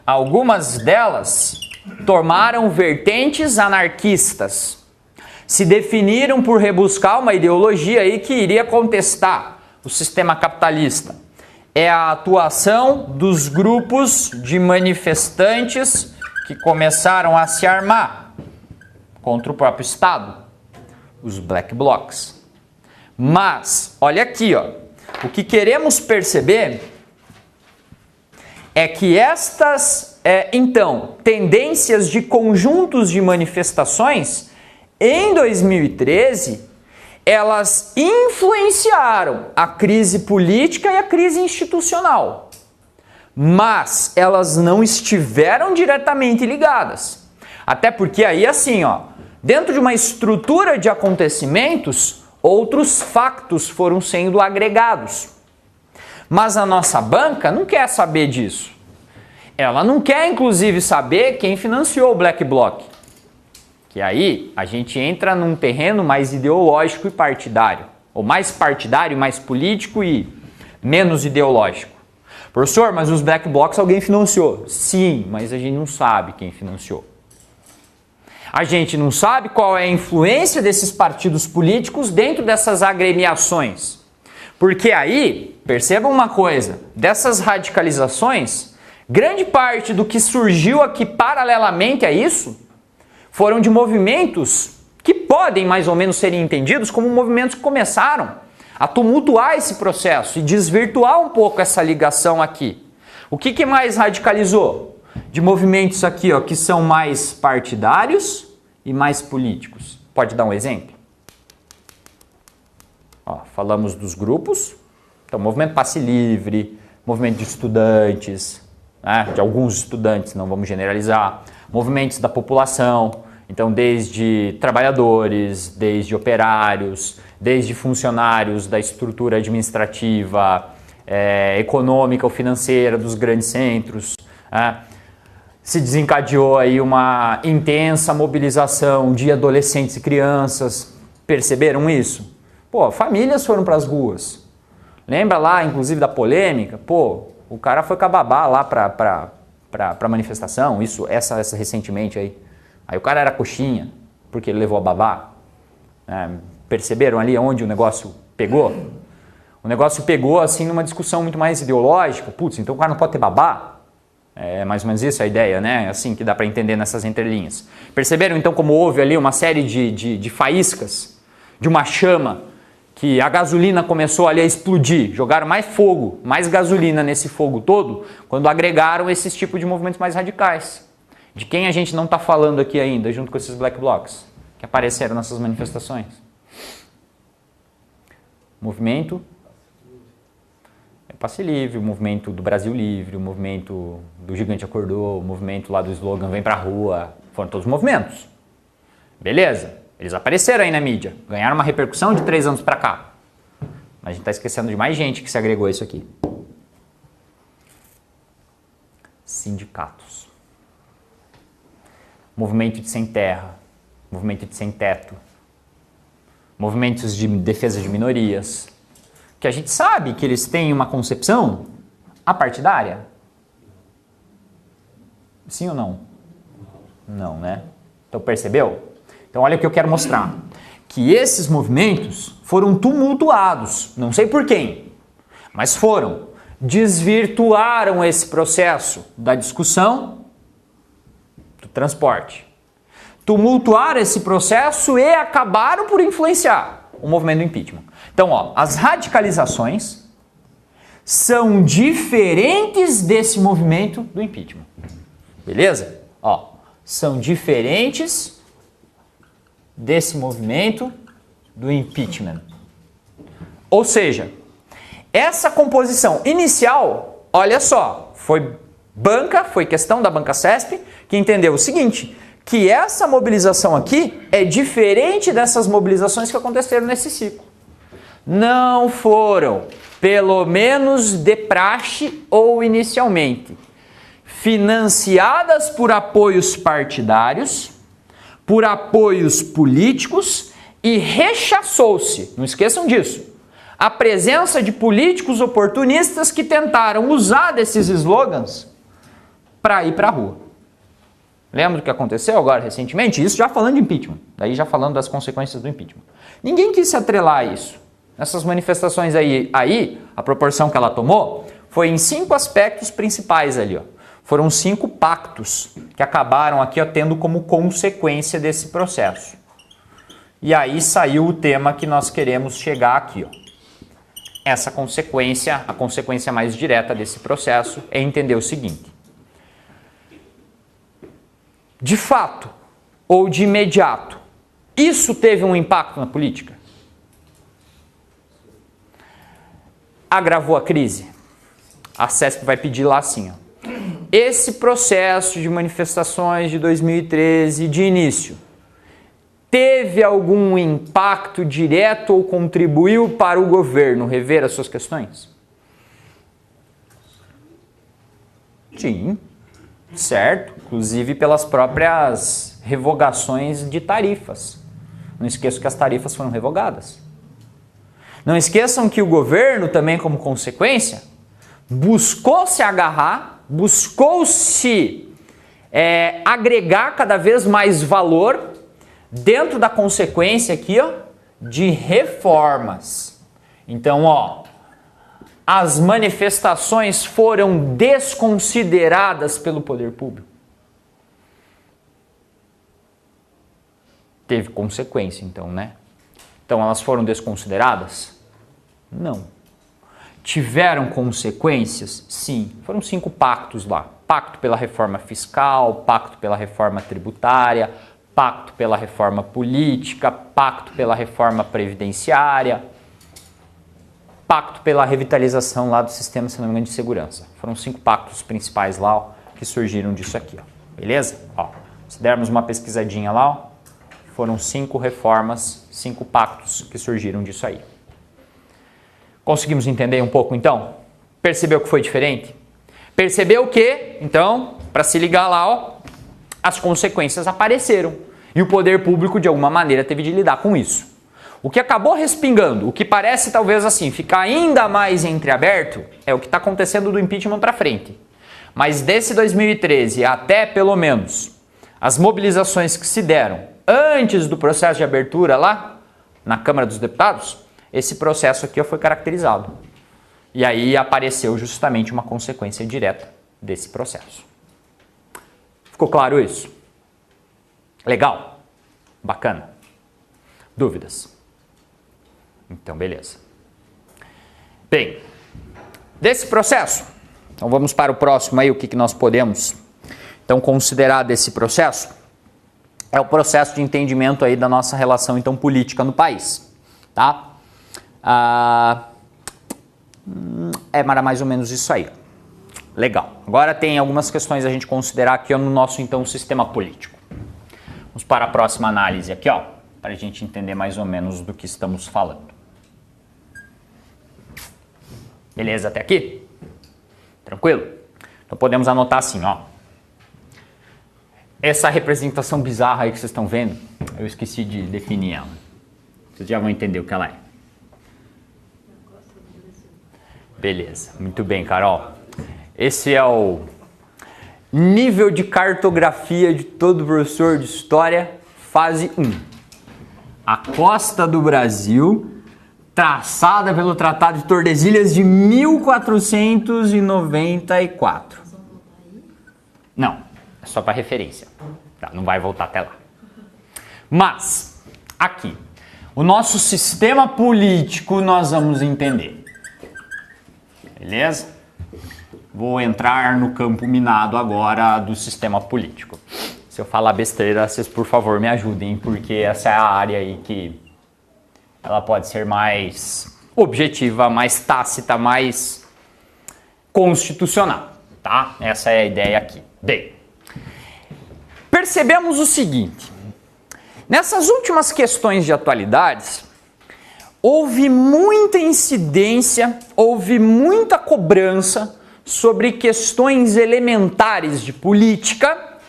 Algumas delas tomaram vertentes anarquistas. Se definiram por rebuscar uma ideologia aí que iria contestar o sistema capitalista. é a atuação dos grupos de manifestantes que começaram a se armar contra o próprio Estado, os Black Blocs. Mas, olha aqui, ó, o que queremos perceber é que estas, então, tendências de conjuntos de manifestações, em 2013, elas influenciaram a crise política e a crise institucional, mas elas não estiveram diretamente ligadas. Até porque aí, assim, ó, dentro de uma estrutura de acontecimentos, outros factos foram sendo agregados. Mas a nossa banca não quer saber disso. Ela não quer, inclusive, saber quem financiou o Black Bloc. Que aí a gente entra num terreno mais ideológico e partidário. Ou mais partidário, mais político e menos ideológico. Professor, mas os Black Blocs alguém financiou? Sim, mas a gente não sabe quem financiou. A gente não sabe qual é a influência desses partidos políticos dentro dessas agremiações. Porque aí, percebam uma coisa, dessas radicalizações, grande parte do que surgiu aqui paralelamente a isso foram de movimentos que podem mais ou menos ser entendidos como movimentos que começaram a tumultuar esse processo e desvirtuar um pouco essa ligação aqui. O que mais radicalizou? De movimentos aqui, ó, que são mais partidários e mais políticos. Pode dar um exemplo? Ó, falamos dos grupos, então movimento Passe Livre, movimento de estudantes, né, de alguns estudantes, não vamos generalizar, movimentos da população, então desde trabalhadores, desde operários, desde funcionários da estrutura administrativa, econômica ou financeira dos grandes centros, se desencadeou aí uma intensa mobilização de adolescentes e crianças. Perceberam isso? Pô, famílias foram para as ruas. Lembra lá, inclusive, da polêmica? Pô, o cara foi com a babá lá para manifestação, essa recentemente aí. Aí o cara era coxinha, porque ele levou a babá. Perceberam ali onde o negócio pegou? O negócio pegou assim numa discussão muito mais ideológica. Putz, então o cara não pode ter babá? É mais ou menos isso a ideia, né? Assim que dá para entender nessas entrelinhas. Perceberam então como houve ali uma série de faíscas, de uma chama, que a gasolina começou ali a explodir, jogaram mais fogo, mais gasolina nesse fogo todo, quando agregaram esses tipos de movimentos mais radicais. De quem a gente não está falando aqui ainda, junto com esses Black Blocs, que apareceram nessas manifestações? Movimento Passe Livre, o movimento do Brasil Livre, o movimento do Gigante Acordou, o movimento lá do slogan Vem Pra Rua, foram todos movimentos. Beleza, eles apareceram aí na mídia, ganharam uma repercussão de 3 anos pra cá. Mas a gente está esquecendo de mais gente que se agregou a isso aqui. Sindicatos. Movimento de sem terra, movimento de sem teto, movimentos de defesa de minorias, que a gente sabe que eles têm uma concepção apartidária. Sim ou não? Não, né? Então percebeu? Então olha o que eu quero mostrar. Que esses movimentos foram tumultuados, não sei por quem, mas foram. Desvirtuaram esse processo da discussão do transporte. Tumultuaram esse processo e acabaram por influenciar o movimento do impeachment. Então, ó, as radicalizações são diferentes desse movimento do impeachment. Beleza? Ó, são diferentes desse movimento do impeachment. Ou seja, essa composição inicial, olha só, foi questão da banca CESP que entendeu o seguinte, que essa mobilização aqui é diferente dessas mobilizações que aconteceram nesse ciclo. Não foram, pelo menos de praxe ou inicialmente, financiadas por apoios partidários, por apoios políticos e rechaçou-se, não esqueçam disso, a presença de políticos oportunistas que tentaram usar desses slogans para ir para a rua. Lembra do que aconteceu agora recentemente? Isso já falando de impeachment, daí já falando das consequências do impeachment. Ninguém quis se atrelar a isso. Nessas manifestações aí, a proporção que ela tomou foi em 5 aspectos principais ali, ó. Foram 5 pactos que acabaram aqui, ó, tendo como consequência desse processo. E aí saiu o tema que nós queremos chegar aqui, ó. Essa consequência, a consequência mais direta desse processo é entender o seguinte: de fato ou de imediato, isso teve um impacto na política? Agravou a crise? A CESP vai pedir lá assim, ó. Esse processo de manifestações de 2013 de início teve algum impacto direto ou contribuiu para o governo rever as suas questões? Sim, certo. Inclusive pelas próprias revogações de tarifas. Não esqueçam que as tarifas foram revogadas. Não esqueçam que o governo também, como consequência, buscou se agarrar, buscou-se agregar cada vez mais valor dentro da consequência aqui, ó, de reformas. Então, ó, as manifestações foram desconsideradas pelo poder público. Teve consequência, então, né? Então, elas foram desconsideradas? Não. Tiveram consequências? Sim. Foram 5 pactos lá. Pacto pela reforma fiscal, pacto pela reforma tributária, pacto pela reforma política, pacto pela reforma previdenciária, pacto pela revitalização lá do sistema, se não me engano, de segurança. Foram 5 pactos principais lá, ó, que surgiram disso aqui, ó. Beleza? Ó, se dermos uma pesquisadinha lá, ó, foram 5 reformas, 5 pactos que surgiram disso aí. Conseguimos entender um pouco, então? Percebeu que foi diferente? Percebeu que, então, para se ligar lá, ó, as consequências apareceram. E o poder público, de alguma maneira, teve de lidar com isso. O que acabou respingando, o que parece talvez assim, ficar ainda mais entreaberto, é o que está acontecendo do impeachment para frente. Mas desse 2013 até, pelo menos, as mobilizações que se deram antes do processo de abertura lá, na Câmara dos Deputados, esse processo aqui foi caracterizado. E aí apareceu justamente uma consequência direta desse processo. Ficou claro isso? Legal? Bacana? Dúvidas? Então, beleza. Bem, desse processo, então vamos para o próximo aí, o que nós podemos então considerar desse processo? É o processo de entendimento aí da nossa relação então política no país, tá? É mais ou menos isso aí. Legal. Agora tem algumas questões a gente considerar aqui no nosso então sistema político. Vamos para a próxima análise aqui, ó, para a gente entender mais ou menos do que estamos falando. Beleza até aqui? Tranquilo? Então podemos anotar assim, ó. Essa representação bizarra aí que vocês estão vendo, eu esqueci de definir ela. Vocês já vão entender o que ela é. Beleza, muito bem, Carol. Esse é o nível de cartografia de todo professor de História, fase 1. A costa do Brasil, traçada pelo Tratado de Tordesilhas de 1494. Não, é só para referência. Tá, não vai voltar até lá. Mas, aqui, o nosso sistema político nós vamos entender. Beleza? Vou entrar no campo minado agora do sistema político. Se eu falar besteira, vocês por favor me ajudem, porque essa é a área aí que ela pode ser mais objetiva, mais tácita, mais constitucional, tá? Essa é a ideia aqui. Bem, percebemos o seguinte, nessas últimas questões de atualidades, houve muita incidência, houve muita cobrança sobre questões elementares de política,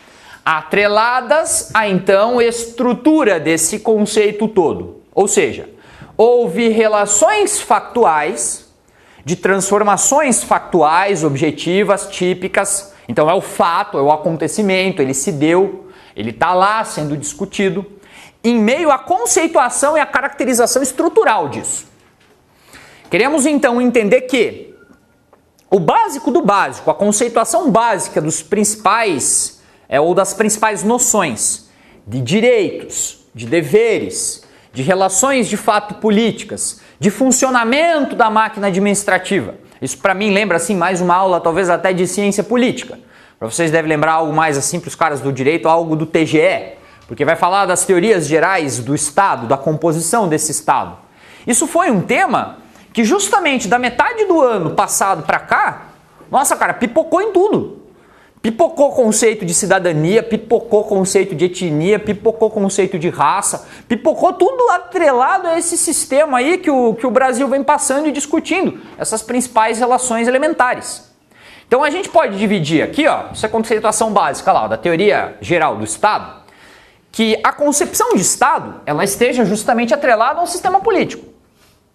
atreladas à então estrutura desse conceito todo. Ou seja, houve relações factuais, de transformações factuais, objetivas, típicas. Então é o fato, é o acontecimento, ele se deu, ele está lá sendo discutido, em meio à conceituação e à caracterização estrutural disso. Queremos então entender que o básico do básico, a conceituação básica dos principais, ou das principais noções de direitos, de deveres, de relações de fato políticas, de funcionamento da máquina administrativa. Isso para mim lembra assim mais uma aula talvez até de ciência política. Para vocês devem lembrar algo mais assim para os caras do direito, algo do TGE, porque vai falar das teorias gerais do Estado, da composição desse Estado. Isso foi um tema que justamente da metade do ano passado para cá, nossa cara, pipocou em tudo. Pipocou conceito de cidadania, pipocou conceito de etnia, pipocou conceito de raça, pipocou tudo atrelado a esse sistema aí que o Brasil vem passando e discutindo, essas principais relações elementares. Então a gente pode dividir aqui, ó, essa conceituação básica lá, da teoria geral do Estado, que a concepção de Estado, ela esteja justamente atrelada a um sistema político.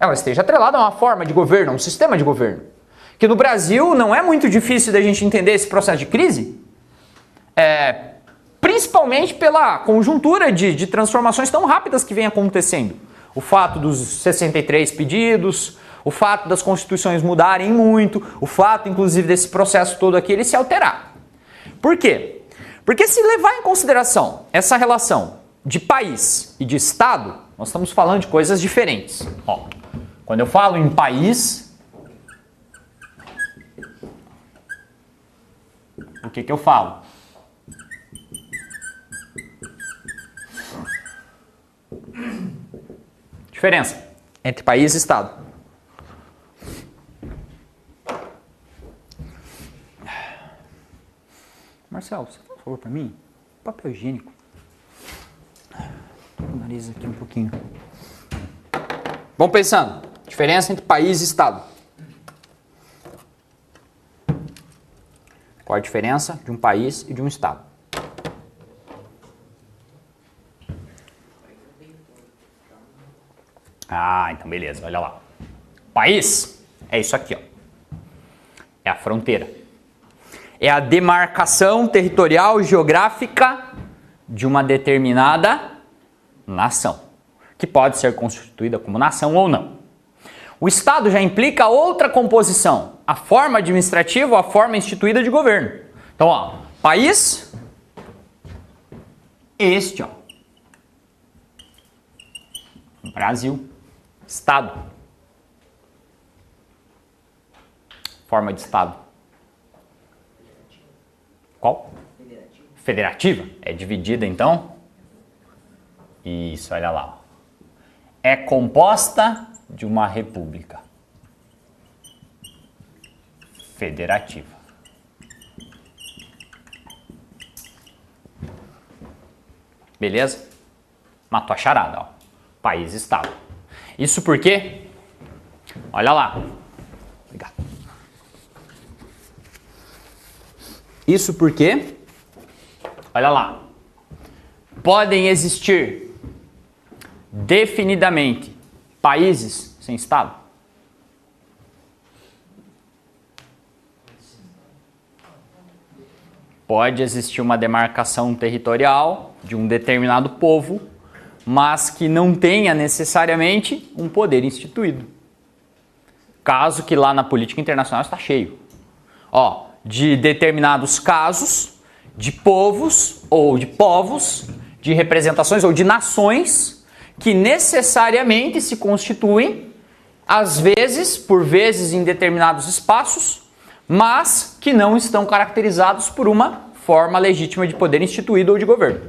Ela esteja atrelada a uma forma de governo, a um sistema de governo. Que no Brasil não é muito difícil da gente entender esse processo de crise, principalmente pela conjuntura de transformações tão rápidas que vem acontecendo. O fato dos 63 pedidos, o fato das constituições mudarem muito, o fato, inclusive, desse processo todo aqui, ele se alterar. Por quê? Porque se levar em consideração essa relação de país e de Estado, nós estamos falando de coisas diferentes. Ó, quando eu falo em país, o que eu falo? Diferença entre país e Estado. Marcelo, você faz um favor para mim? Papel higiênico. Tô com o nariz aqui um pouquinho. Vamos pensando. Diferença entre país e Estado. Qual a diferença de um país e de um Estado? Ah, então beleza, olha lá. País é isso aqui, ó. É a fronteira. É a demarcação territorial geográfica de uma determinada nação, que pode ser constituída como nação ou não. O Estado já implica outra composição, a forma administrativa ou a forma instituída de governo. Então, ó, país, este, ó, Brasil, Estado, forma de Estado. Qual? Federativa. É dividida, então? Isso, olha lá. É composta de uma república federativa. Beleza? Matou a charada, ó. País e Estado. Isso porque, olha lá. Obrigado. Isso porque, olha lá, podem existir definidamente países sem Estado? Pode existir uma demarcação territorial de um determinado povo, mas que não tenha necessariamente um poder instituído. Caso que lá na política internacional está cheio. Ó, de determinados casos, de povos, de representações ou de nações que necessariamente se constituem, às vezes, por vezes em determinados espaços, mas que não estão caracterizados por uma forma legítima de poder instituído ou de governo.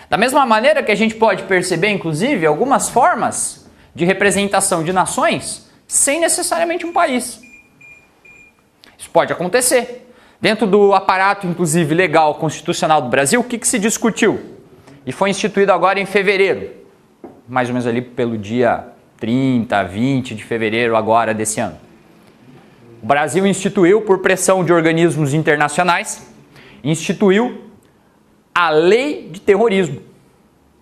Da mesma maneira que a gente pode perceber, inclusive, algumas formas de representação de nações sem necessariamente um país. Isso pode acontecer. Dentro do aparato, inclusive, legal constitucional do Brasil, o que se discutiu? E foi instituído agora em fevereiro, mais ou menos ali pelo dia 30, 20 de fevereiro agora desse ano. O Brasil instituiu, por pressão de organismos internacionais, instituiu a lei de terrorismo.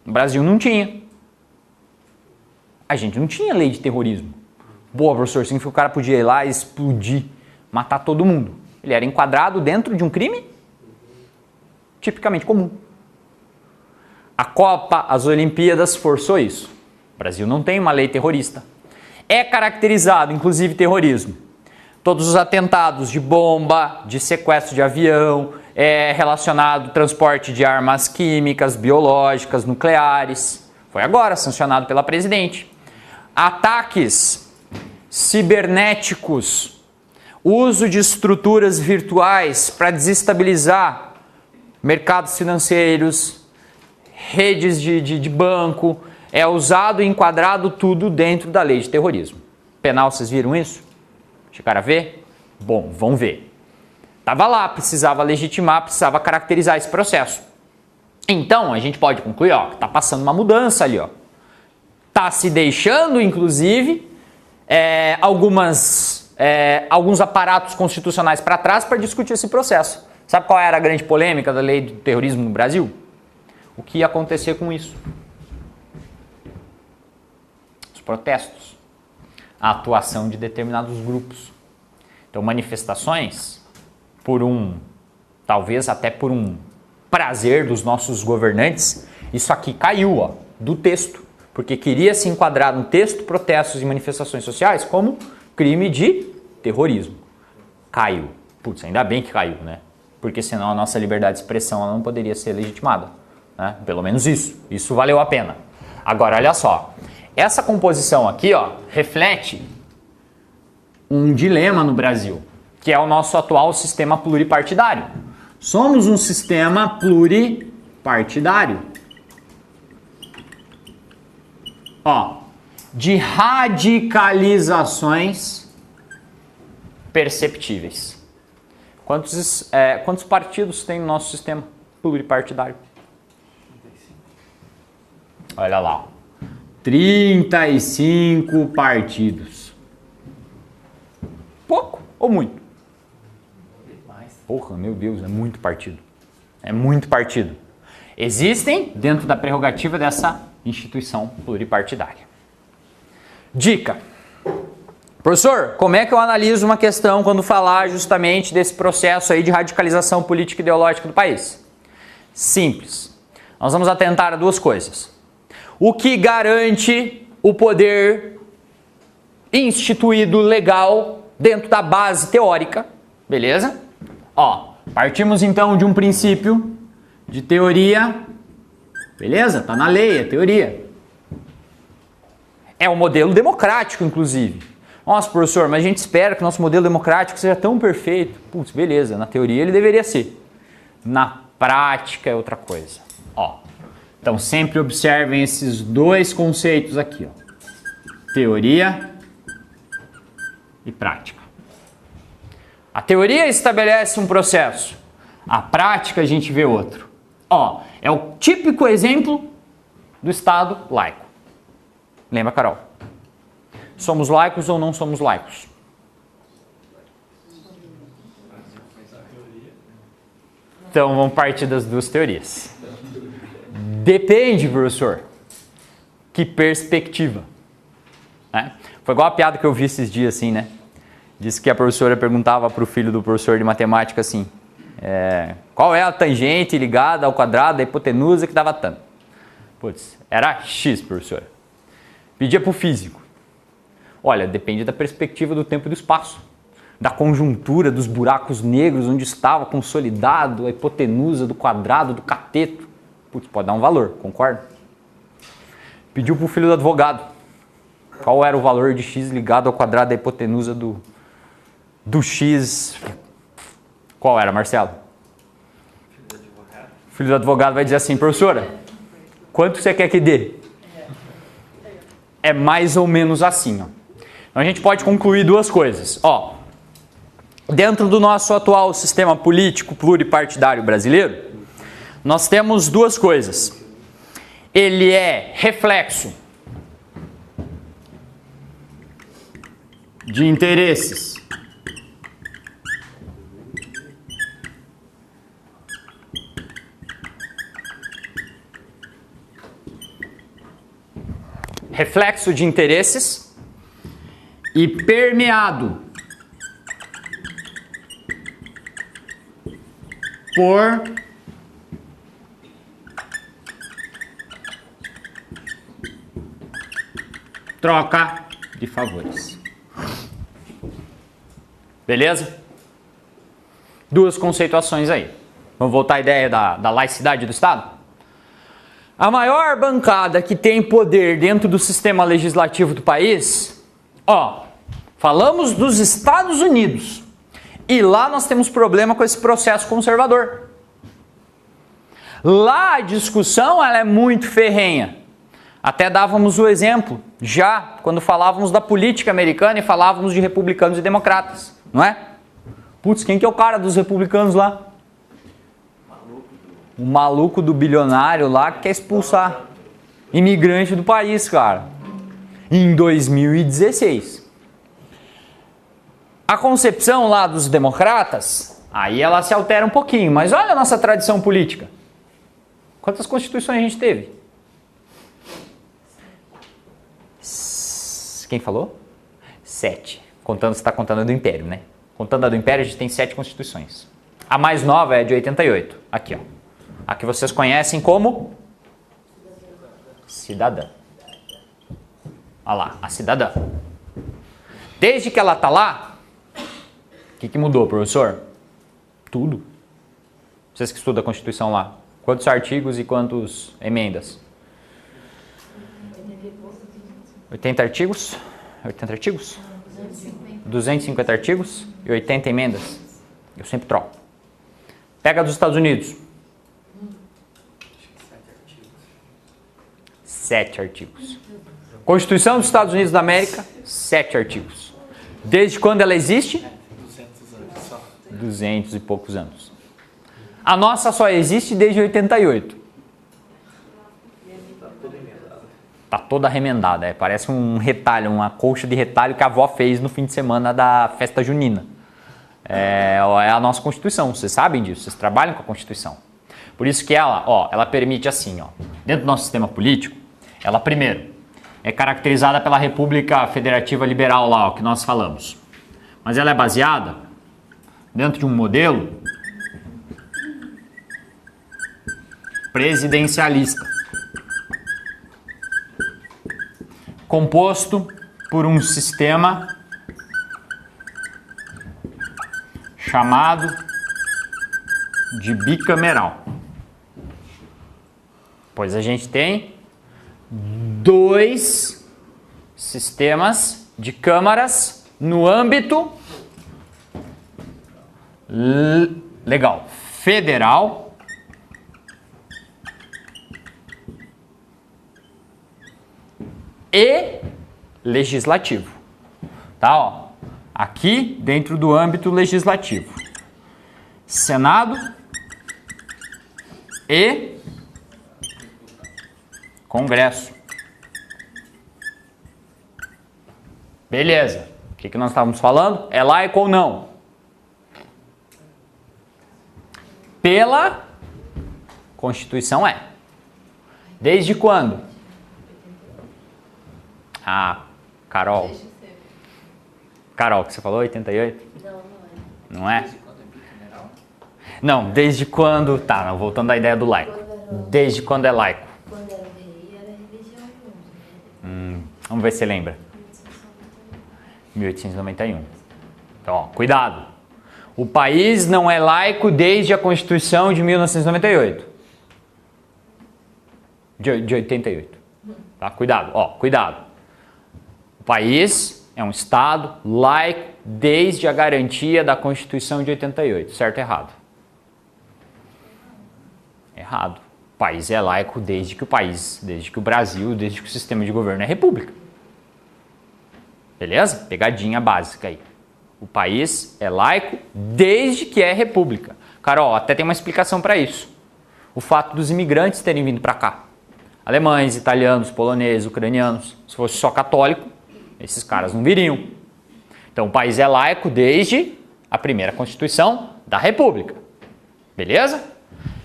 O Brasil não tinha. A gente não tinha lei de terrorismo. Boa, professor, significa que o cara podia ir lá e explodir, matar todo mundo. Ele era enquadrado dentro de um crime tipicamente comum. A Copa, as Olimpíadas forçou isso. O Brasil não tem uma lei terrorista. É caracterizado, inclusive, terrorismo todos os atentados de bomba, de sequestro de avião, relacionado ao transporte de armas químicas, biológicas, nucleares. Foi agora sancionado pela presidente. Ataques cibernéticos, uso de estruturas virtuais para desestabilizar mercados financeiros, redes de banco, é usado e enquadrado tudo dentro da lei de terrorismo. Penal, vocês viram isso? Chegaram a ver? Bom, vão ver. Estava lá, precisava legitimar, precisava caracterizar esse processo. Então, a gente pode concluir, ó, que está passando uma mudança ali, ó. Está se deixando, inclusive, alguns aparatos constitucionais para trás para discutir esse processo. Sabe qual era a grande polêmica da lei do terrorismo no Brasil? O que ia acontecer com isso? Os protestos. A atuação de determinados grupos. Então, manifestações, talvez até por um prazer dos nossos governantes, isso aqui caiu, ó, do texto, porque queria se enquadrar no texto protestos e manifestações sociais como crime de terrorismo. Caiu. Putz, ainda bem que caiu, né? Porque senão a nossa liberdade de expressão ela não poderia ser legitimada, né? Pelo menos isso valeu a pena. Agora, olha só, essa composição aqui, ó, reflete um dilema no Brasil, que é o nosso atual sistema pluripartidário. Somos um sistema pluripartidário. Ó, de radicalizações perceptíveis. Quantos partidos tem no nosso sistema pluripartidário? Olha lá, ó. 35 partidos. Pouco ou muito? Porra, meu Deus, é muito partido. É muito partido. Existem dentro da prerrogativa dessa instituição pluripartidária. Dica. Professor, como é que eu analiso uma questão quando falar justamente desse processo aí de radicalização política e ideológica do país? Simples. Nós vamos atentar a duas coisas. O que garante o poder instituído legal dentro da base teórica, beleza? Ó, partimos então de um princípio de teoria, beleza? Tá na lei, é teoria. É um modelo democrático, inclusive. Nossa, professor, mas a gente espera que o nosso modelo democrático seja tão perfeito. Putz, beleza, na teoria ele deveria ser. Na prática é outra coisa. Ó, então sempre observem esses dois conceitos aqui, ó. Teoria e prática. A teoria estabelece um processo, a prática a gente vê outro. Ó, é o típico exemplo do Estado laico. Lembra, Carol? Somos laicos ou não somos laicos? Então vamos partir das duas teorias. Depende, professor. Que perspectiva? Né? Foi igual a piada que eu vi esses dias, assim, né? Disse que a professora perguntava para o filho do professor de matemática assim, qual é a tangente ligada ao quadrado da hipotenusa que dava tanto? Putz, era x, professora. Pedia para o físico. Olha, depende da perspectiva do tempo e do espaço, da conjuntura dos buracos negros onde estava consolidado a hipotenusa do quadrado do cateto. Putz, pode dar um valor, concorda? Pediu para o filho do advogado. Qual era o valor de x ligado ao quadrado da hipotenusa do x? Qual era, Marcelo? O filho do advogado vai dizer assim, professora, quanto você quer que dê? É mais ou menos assim, ó. Então a gente pode concluir duas coisas. Ó, dentro do nosso atual sistema político pluripartidário brasileiro, nós temos duas coisas. Ele é reflexo de interesses e permeado por troca de favores. Beleza? Duas conceituações aí. Vamos voltar à ideia da laicidade do Estado? A maior bancada que tem poder dentro do sistema legislativo do país, falamos dos Estados Unidos. E lá nós temos problema com esse processo conservador. Lá a discussão ela é muito ferrenha. Até dávamos o exemplo, já quando falávamos da política americana e falávamos de republicanos e democratas, não é? Putz, quem que é o cara dos republicanos lá? O maluco do bilionário lá que quer expulsar imigrante do país, cara. Em 2016. A concepção lá dos democratas, aí ela se altera um pouquinho, mas olha a nossa tradição política. Quantas constituições a gente teve? Quem falou? 7. Contando, você está contando a do Império, né? Contando a do Império, a gente tem 7 constituições. A mais nova é de 88. Aqui, ó. A que vocês conhecem como cidadã. Olha lá, a cidadã. Desde que ela está lá, o que mudou, professor? Tudo. Vocês que estudam a Constituição lá, quantos artigos e quantas emendas? 80 artigos? 80 artigos? 250 artigos e 80 emendas. Eu sempre troco. Pega dos Estados Unidos. 7 artigos. Constituição dos Estados Unidos da América, 7 artigos. Desde quando ela existe? 200 e poucos anos. A nossa só existe desde 88. Tá toda remendada. Parece um retalho, uma colcha de retalho que a avó fez no fim de semana da festa junina. É a nossa Constituição. Vocês sabem disso, vocês trabalham com a Constituição. Por isso que ela permite assim, dentro do nosso sistema político, ela primeiro é caracterizada pela República Federativa Liberal lá, o que nós falamos. Mas ela é baseada dentro de um modelo presidencialista, composto por um sistema chamado de bicameral. Pois a gente tem 2 sistemas de câmaras no âmbito legal, federal e legislativo. Tá, aqui dentro do âmbito legislativo. Senado e Congresso. Beleza. O que nós estávamos falando? É laico ou não? Pela Constituição é. Desde quando? Carol. Carol, o que você falou? 88? Não é. Não, desde quando... Tá, voltando à ideia do laico. Desde quando é laico? Quando era rei, era religião. Vamos ver se você lembra. 1891. Então, cuidado. O país não é laico desde a Constituição de 1998. De 88. Tá? Cuidado, cuidado. O país é um Estado laico desde a garantia da Constituição de 88. Certo ou errado? Errado. O país é laico desde que o Brasil, desde que o sistema de governo é república. Beleza? Pegadinha básica aí. O país é laico desde que é república. Carol, até tem uma explicação para isso. O fato dos imigrantes terem vindo para cá. Alemães, italianos, poloneses, ucranianos. Se fosse só católico, esses caras não viriam. Então o país é laico desde a primeira Constituição da República. Beleza?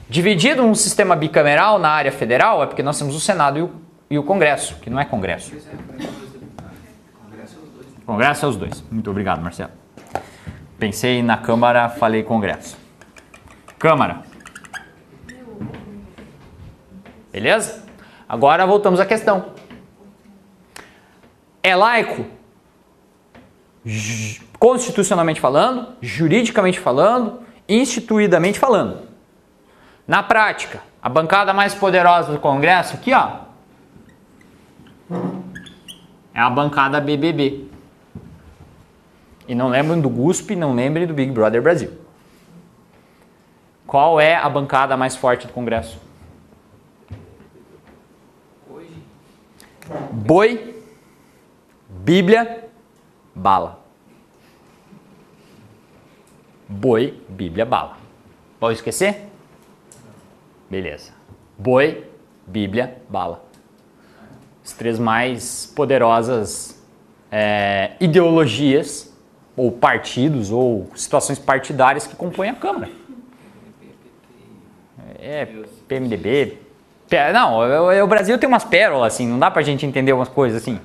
Dividido num sistema bicameral na área federal é porque nós temos o Senado e o Congresso, que não é Congresso. Congresso é os dois. Muito obrigado, Marcelo. Pensei na Câmara, falei Congresso. Câmara. Beleza? Agora voltamos à questão. É laico? Constitucionalmente falando, juridicamente falando, instituidamente falando. Na prática, a bancada mais poderosa do Congresso aqui, ó, é a bancada BBB. E não lembrem do GUSP, não lembrem do Big Brother Brasil. Qual é a bancada mais forte do Congresso? Boi, Bíblia, bala. Boi, Bíblia, bala. Pode esquecer? Beleza. Boi, Bíblia, bala. As três mais poderosas ideologias, ou partidos, ou situações partidárias que compõem a Câmara. PMDB. Não, o Brasil tem umas pérolas, assim, não dá pra gente entender umas coisas assim.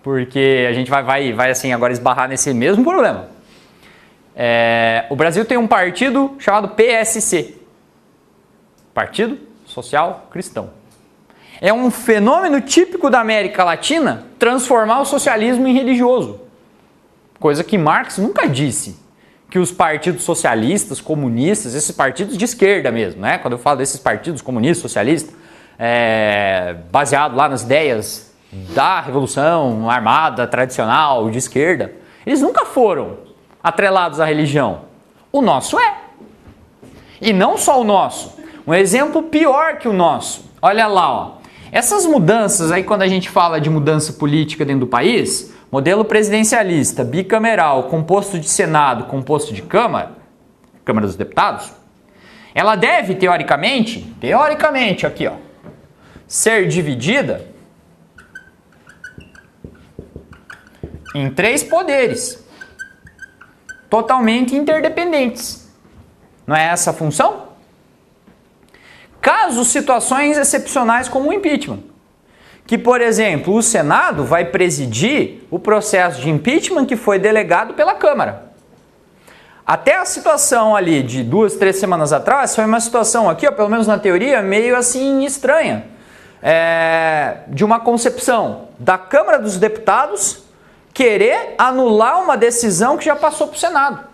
Porque a gente vai assim, agora esbarrar nesse mesmo problema. O Brasil tem um partido chamado PSC. Partido Social Cristão. É um fenômeno típico da América Latina transformar o socialismo em religioso. Coisa que Marx nunca disse. Que os partidos socialistas, comunistas, esses partidos de esquerda mesmo, né? Quando eu falo desses partidos comunistas, socialistas, baseado lá nas ideias da Revolução Armada tradicional, de esquerda, eles nunca foram atrelados à religião. O nosso é. E não só o nosso. Um exemplo pior que o nosso. Olha lá, ó. Essas mudanças aí, quando a gente fala de mudança política dentro do país, modelo presidencialista, bicameral, composto de Senado, composto de Câmara dos Deputados, ela deve, teoricamente, aqui, ó, ser dividida em 3 poderes, totalmente interdependentes. Não é essa a função? Caso situações excepcionais como o impeachment, que, por exemplo, o Senado vai presidir o processo de impeachment que foi delegado pela Câmara. Até a situação ali de 2, 3 semanas atrás foi uma situação aqui, ó, pelo menos na teoria, meio assim estranha. De uma concepção da Câmara dos Deputados querer anular uma decisão que já passou para o Senado.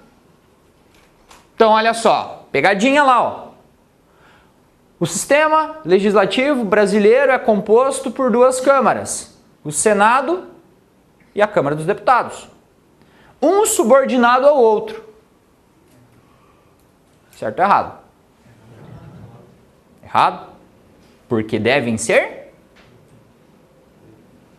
Então, olha só, pegadinha lá, ó. O sistema legislativo brasileiro é composto por 2 câmaras, o Senado e a Câmara dos Deputados. Um subordinado ao outro. Certo ou errado? Errado? Porque devem ser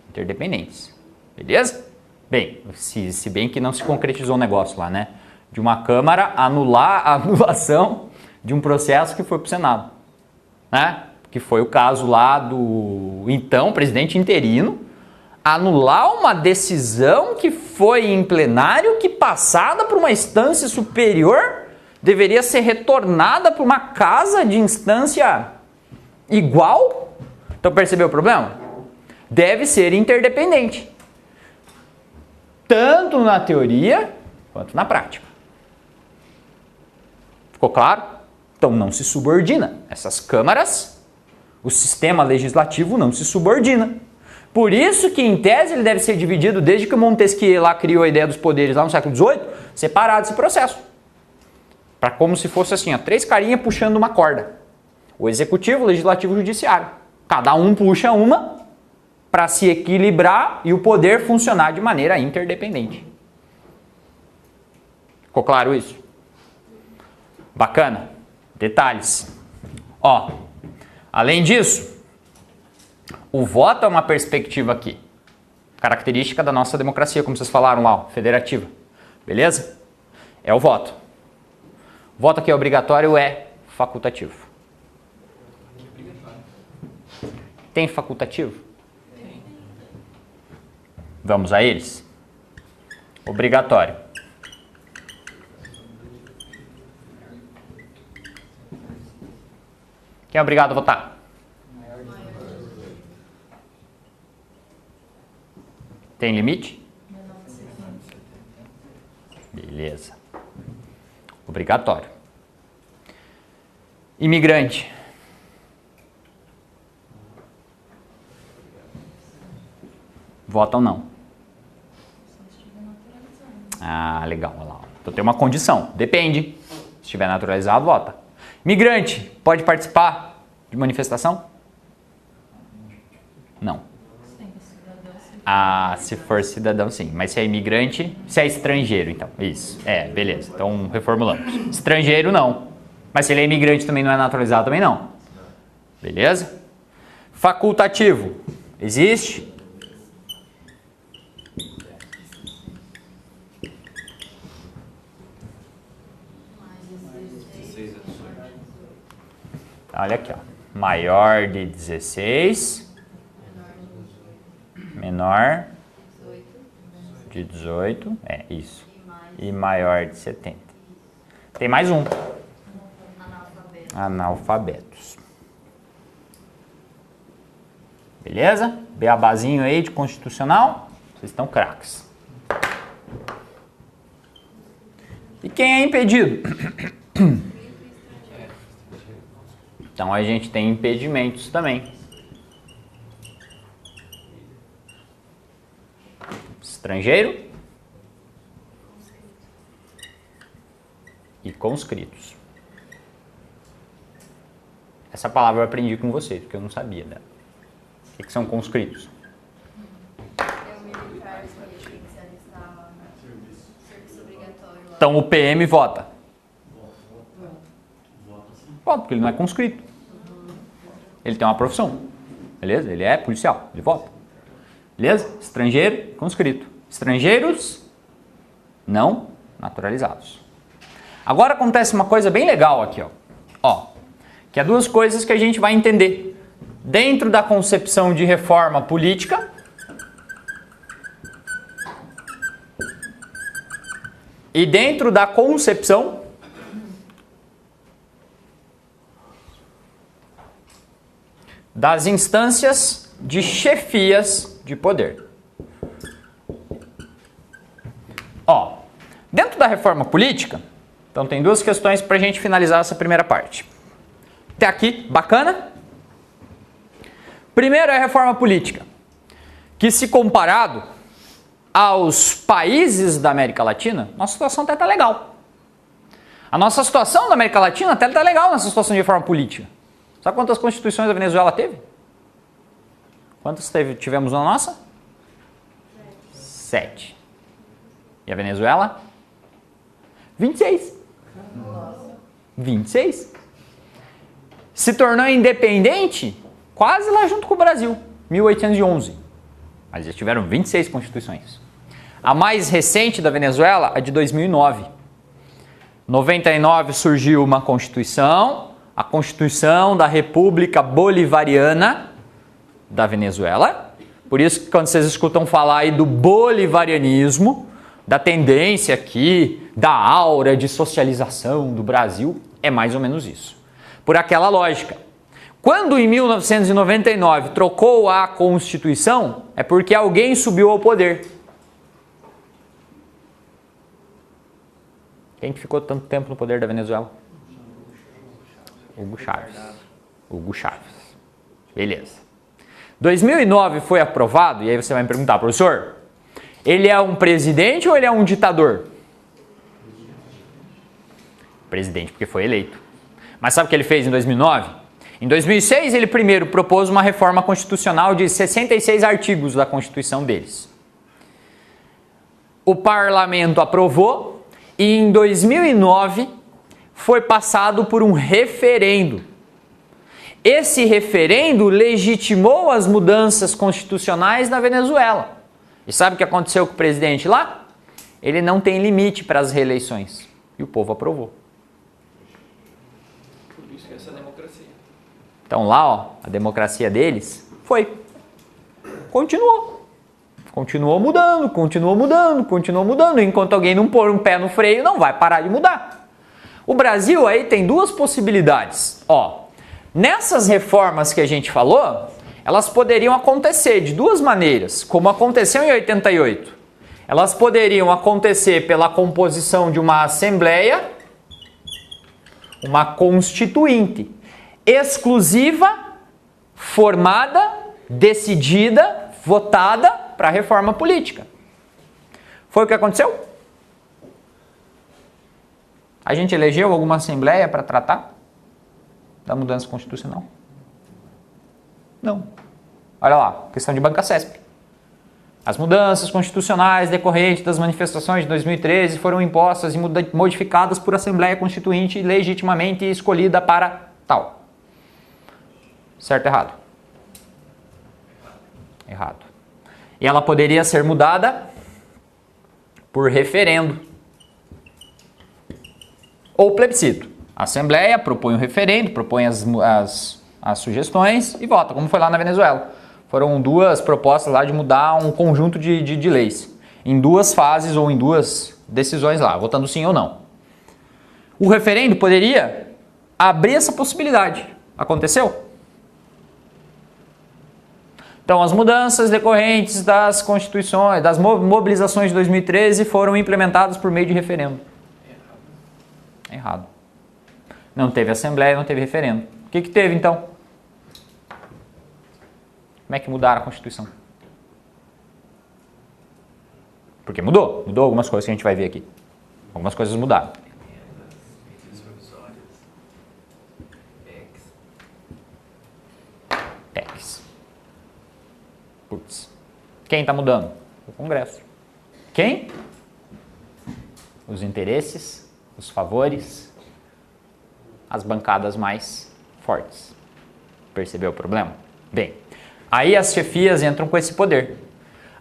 interdependentes. Beleza? Bem, se bem que não se concretizou o negócio lá, né? De uma Câmara anular a anulação de um processo que foi para o Senado. Né? Que foi o caso lá do então presidente interino anular uma decisão que foi em plenário, que passada por uma instância superior deveria ser retornada para uma casa de instância igual. Então percebeu o problema? Deve ser interdependente, tanto na teoria quanto na prática. Ficou claro? Então não se subordina. Essas câmaras, o sistema legislativo não se subordina. Por isso que, em tese, ele deve ser dividido, desde que o Montesquieu lá criou a ideia dos poderes lá no século XVIII, separado esse processo. Para como se fosse assim, ó, 3 carinhas puxando uma corda. O executivo, o legislativo e o judiciário. Cada um puxa uma para se equilibrar e o poder funcionar de maneira interdependente. Ficou claro isso? Bacana. Detalhes. Ó, além disso, o voto é uma perspectiva aqui. Característica da nossa democracia, como vocês falaram lá, ó, federativa. Beleza? É o voto. O voto aqui é obrigatório, é facultativo. Tem facultativo? Vamos a eles? Obrigatório. Quem é obrigado a votar? Tem limite? Beleza. Obrigatório. Imigrante. Vota ou não? Ah, legal, olha lá. Então tem uma condição, depende. Se estiver naturalizado, vota. Migrante, pode participar de manifestação? Não. Ah, se for cidadão, sim. Mas se é imigrante, se é estrangeiro, então. Isso. Beleza. Então, reformulamos. Estrangeiro, não. Mas se ele é imigrante também não é naturalizado, também não. Beleza? Facultativo. Existe? Olha aqui, ó. Maior de 16. Menor de 18. É, isso. E maior de 70. Tem mais um. Analfabetos. Beleza? Beabazinho aí de constitucional. Vocês estão craques. E quem é impedido? Então a gente tem impedimentos também. Estrangeiro e conscritos. Essa palavra eu aprendi com vocês, porque eu não sabia dela. O que são conscritos? É o militar que tem que se alistar lá no serviço obrigatório lá. Então o PM vota. Vota, porque ele não é conscrito. Ele tem uma profissão. Beleza? Ele é policial, ele vota. Beleza? Estrangeiro, conscrito. Estrangeiros não naturalizados. Agora acontece uma coisa bem legal aqui, ó. Que é duas coisas que a gente vai entender. Dentro da concepção de reforma política e dentro da concepção das instâncias de chefias de poder. Dentro da reforma política, então tem duas questões para a gente finalizar essa primeira parte. Até aqui, bacana? Primeiro é a reforma política, que se comparado aos países da América Latina, nossa situação até está legal. A nossa situação da América Latina até está legal nessa situação de reforma política. Sabe quantas constituições a Venezuela teve? Quantas tivemos na nossa? 7. E a Venezuela? 26. 26. Se tornou independente quase lá junto com o Brasil, 1811. Mas já tiveram 26 constituições. A mais recente da Venezuela é de 2009. Em 99 surgiu uma constituição, a Constituição da República Bolivariana da Venezuela. Por isso que quando vocês escutam falar aí do bolivarianismo, da tendência aqui, da aura de socialização do Brasil, é mais ou menos isso. Por aquela lógica. Quando em 1999 trocou a Constituição, é porque alguém subiu ao poder. Quem que ficou tanto tempo no poder da Venezuela? Hugo Chávez. Hugo Chávez. Beleza. 2009 foi aprovado, e aí você vai me perguntar, professor, ele é um presidente ou ele é um ditador? Presidente, porque foi eleito. Mas sabe o que ele fez em 2009? Em 2006, ele primeiro propôs uma reforma constitucional de 66 artigos da Constituição deles. O parlamento aprovou e em 2009 foi passado por um referendo. Esse referendo legitimou as mudanças constitucionais na Venezuela. E sabe o que aconteceu com o presidente lá? Ele não tem limite para as reeleições. E o povo aprovou. Por isso que essa democracia. Então lá, ó, a democracia deles foi. Continuou. Continuou mudando, continuou mudando, continuou mudando. Enquanto alguém não pôr um pé no freio, não vai parar de mudar. O Brasil aí tem duas possibilidades. Ó, nessas reformas que a gente falou, elas poderiam acontecer de duas maneiras, como aconteceu em 88. Elas poderiam acontecer pela composição de uma assembleia, uma constituinte, exclusiva, formada, decidida, votada para a reforma política. Foi o que aconteceu? A gente elegeu alguma assembleia para tratar da mudança constitucional? Não. Olha lá, questão de banca CESP. As mudanças constitucionais decorrentes das manifestações de 2013 foram impostas e modificadas por Assembleia Constituinte legitimamente escolhida para tal. Certo ou errado? Errado. E ela poderia ser mudada por referendo ou plebiscito. A Assembleia propõe um referendo, propõe as sugestões e vota, como foi lá na Venezuela. Foram 2 propostas lá de mudar um conjunto de leis, em 2 fases ou em 2 decisões lá, votando sim ou não. O referendo poderia abrir essa possibilidade. Aconteceu? Então, as mudanças decorrentes das constituições, das mobilizações de 2013 foram implementadas por meio de referendo. Errado. Não teve assembleia, não teve referendo. O que teve então? Como é que mudaram a Constituição? Porque mudou. Mudou algumas coisas que a gente vai ver aqui. Algumas coisas mudaram. PECs. Putz. Quem está mudando? O Congresso. Quem? Os interesses, os favores, as bancadas mais fortes. Percebeu o problema? Bem, aí as chefias entram com esse poder.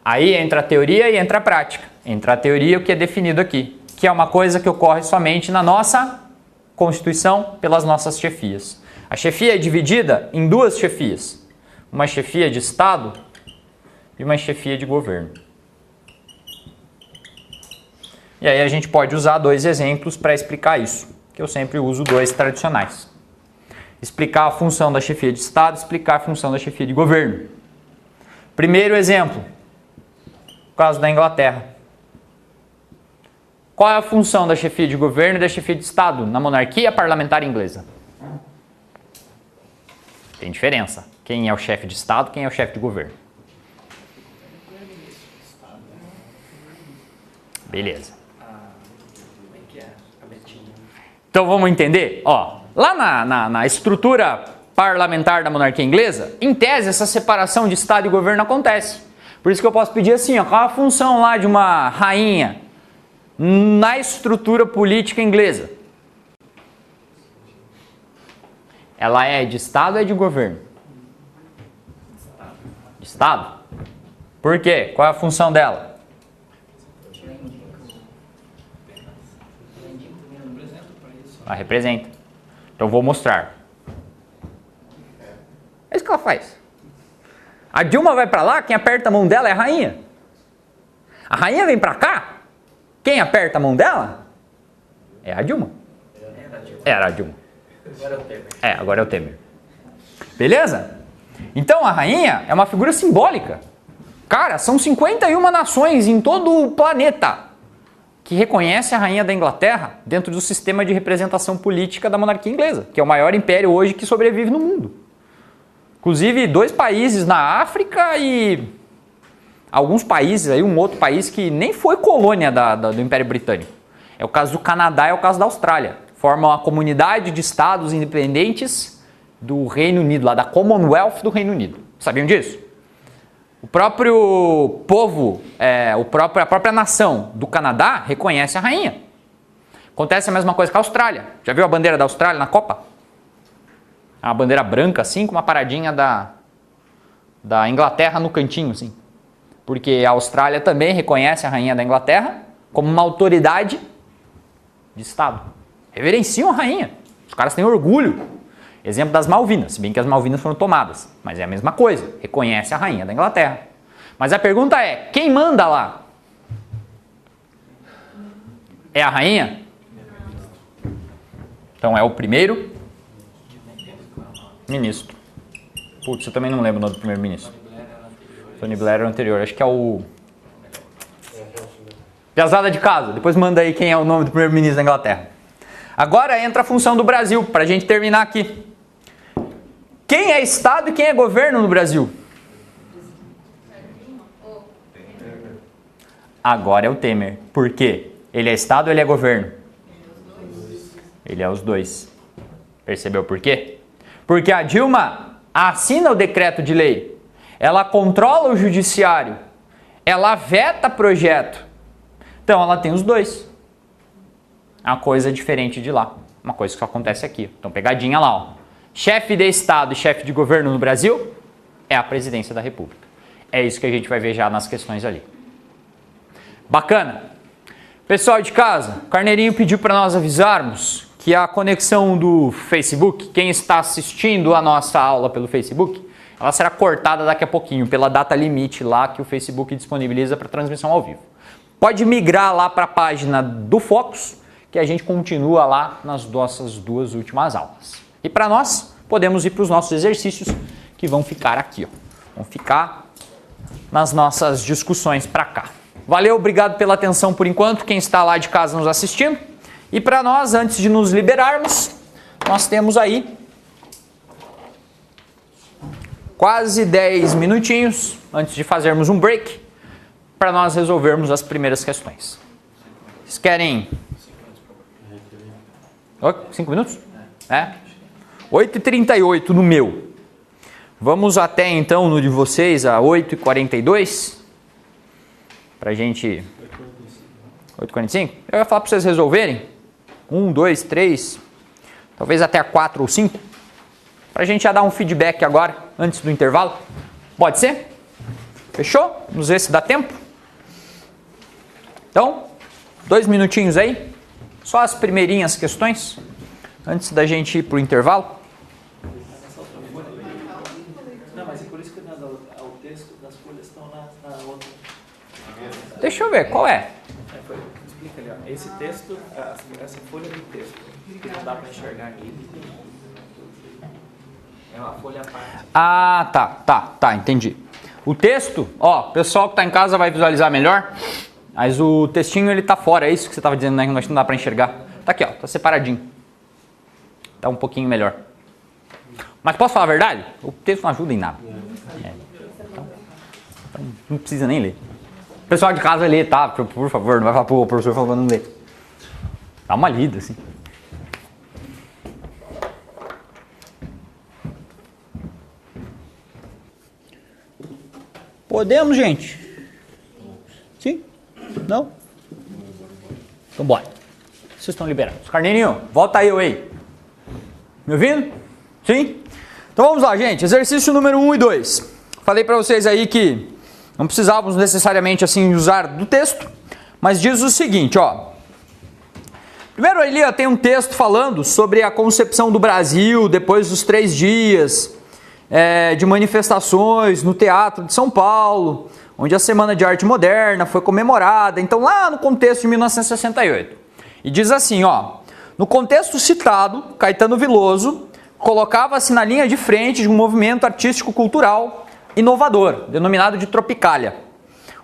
Aí entra a teoria e entra a prática. Entra a teoria, o que é definido aqui, que é uma coisa que ocorre somente na nossa Constituição pelas nossas chefias. A chefia é dividida em 2 chefias. Uma chefia de Estado e uma chefia de governo. E aí a gente pode usar 2 exemplos para explicar isso, que eu sempre uso 2 tradicionais. Explicar a função da chefia de Estado, explicar a função da chefia de governo. Primeiro exemplo, o caso da Inglaterra. Qual é a função da chefia de governo e da chefia de Estado na monarquia parlamentar inglesa? Tem diferença. Quem é o chefe de Estado, quem é o chefe de governo? Beleza. Como é que é a Betinha? Então vamos entender? Ó, lá na estrutura parlamentar da monarquia inglesa, em tese essa separação de Estado e governo acontece. Por isso que eu posso pedir assim, ó, qual a função lá de uma rainha na estrutura política inglesa? Ela é de Estado ou é de governo? De Estado. Por quê? Qual é a função dela? Ela representa. Então vou mostrar. É isso que ela faz. A Dilma vai pra lá, quem aperta a mão dela é a rainha. A rainha vem pra cá, quem aperta a mão dela é a Dilma. Era a Dilma. Agora é o Temer. Agora é o Temer. Beleza? Então a rainha é uma figura simbólica. Cara, são 51 nações em todo o planeta que reconhece a rainha da Inglaterra dentro do sistema de representação política da monarquia inglesa, que é o maior império hoje que sobrevive no mundo. Inclusive 2 países na África e alguns países, aí um outro país que nem foi colônia do Império Britânico. É o caso do Canadá e é o caso da Austrália. Formam a comunidade de estados independentes do Reino Unido, lá da Commonwealth do Reino Unido. Sabiam disso? O próprio povo, a própria nação do Canadá reconhece a rainha. Acontece a mesma coisa com a Austrália. Já viu a bandeira da Austrália na Copa? É uma bandeira branca, assim, com uma paradinha da Inglaterra no cantinho, assim. Porque a Austrália também reconhece a rainha da Inglaterra como uma autoridade de Estado. Reverenciam a rainha. Os caras têm orgulho. Exemplo das Malvinas, se bem que as Malvinas foram tomadas, mas é a mesma coisa, reconhece a rainha da Inglaterra. Mas a pergunta é, quem manda lá? É a rainha? Então é o primeiro ministro. Putz, eu também não lembro o nome do primeiro ministro. Tony Blair era o anterior, acho que é o... Piazada de casa, depois manda aí quem é o nome do primeiro ministro da Inglaterra. Agora entra a função do Brasil, para a gente terminar aqui. Quem é Estado e quem é governo no Brasil? Agora é o Temer. Por quê? Ele é Estado ou ele é governo? Ele é os dois. Percebeu por quê? Porque a Dilma assina o decreto de lei, ela controla o judiciário, ela veta projeto. Então ela tem os dois. É uma coisa diferente de lá. Uma coisa que só acontece aqui. Então pegadinha lá, ó. Chefe de Estado e chefe de governo no Brasil é a presidência da República. É isso que a gente vai ver já nas questões ali. Bacana. Pessoal de casa, o Carneirinho pediu para nós avisarmos que a conexão do Facebook, quem está assistindo a nossa aula pelo Facebook, ela será cortada daqui a pouquinho, pela data limite lá que o Facebook disponibiliza para transmissão ao vivo. Pode migrar lá para a página do Focus, que a gente continua lá nas nossas 2 últimas aulas. E para nós, podemos ir para os nossos exercícios, que vão ficar aqui, ó. Vão ficar nas nossas discussões para cá. Valeu, obrigado pela atenção por enquanto, quem está lá de casa nos assistindo. E para nós, antes de nos liberarmos, nós temos aí quase 10 minutinhos, antes de fazermos um break, para nós resolvermos as primeiras questões. Vocês querem... 5 minutos? 8h38 no meu. Vamos até então no de vocês a 8h42. Pra gente... 8h45? Eu ia falar para vocês resolverem. 1, 2, 3, talvez até a 4 ou 5. Pra gente já dar um feedback agora, antes do intervalo. Pode ser? Fechou? Vamos ver se dá tempo. Então, 2 minutinhos aí. Só as primeirinhas questões, antes da gente ir para o intervalo. Não, mas é por isso que o texto das folhas estão na outra. Deixa eu ver, qual é? Explica ali, ó. Esse texto, essa folha do texto, que não dá para enxergar aqui. É uma folha à parte. Ah, tá, entendi. O texto, ó, o pessoal que está em casa vai visualizar melhor, mas o textinho ele tá fora, é isso que você estava dizendo, né? Que não dá para enxergar. Tá aqui, ó, tá separadinho. Tá um pouquinho melhor. Mas posso falar a verdade? O texto não ajuda em nada. Então, não precisa nem ler. O pessoal de casa lê, tá? Por favor, não vai falar, pô, o professor falou não ler. Dá uma lida, assim. Podemos, gente? Sim? Não? Então bora. Vocês estão liberados. Carneirinho, volta aí, Me ouvindo? Sim? Então vamos lá, gente. Exercício número 1 e 2. Falei para vocês aí que não precisávamos necessariamente assim usar do texto, mas diz o seguinte, ó. Primeiro ali ó, tem um texto falando sobre a concepção do Brasil depois dos 3 dias de manifestações no Teatro de São Paulo, onde a Semana de Arte Moderna foi comemorada, então lá no contexto de 1968. E diz assim, ó, no contexto citado, Caetano Veloso colocava-se na linha de frente de um movimento artístico-cultural inovador, denominado de Tropicália.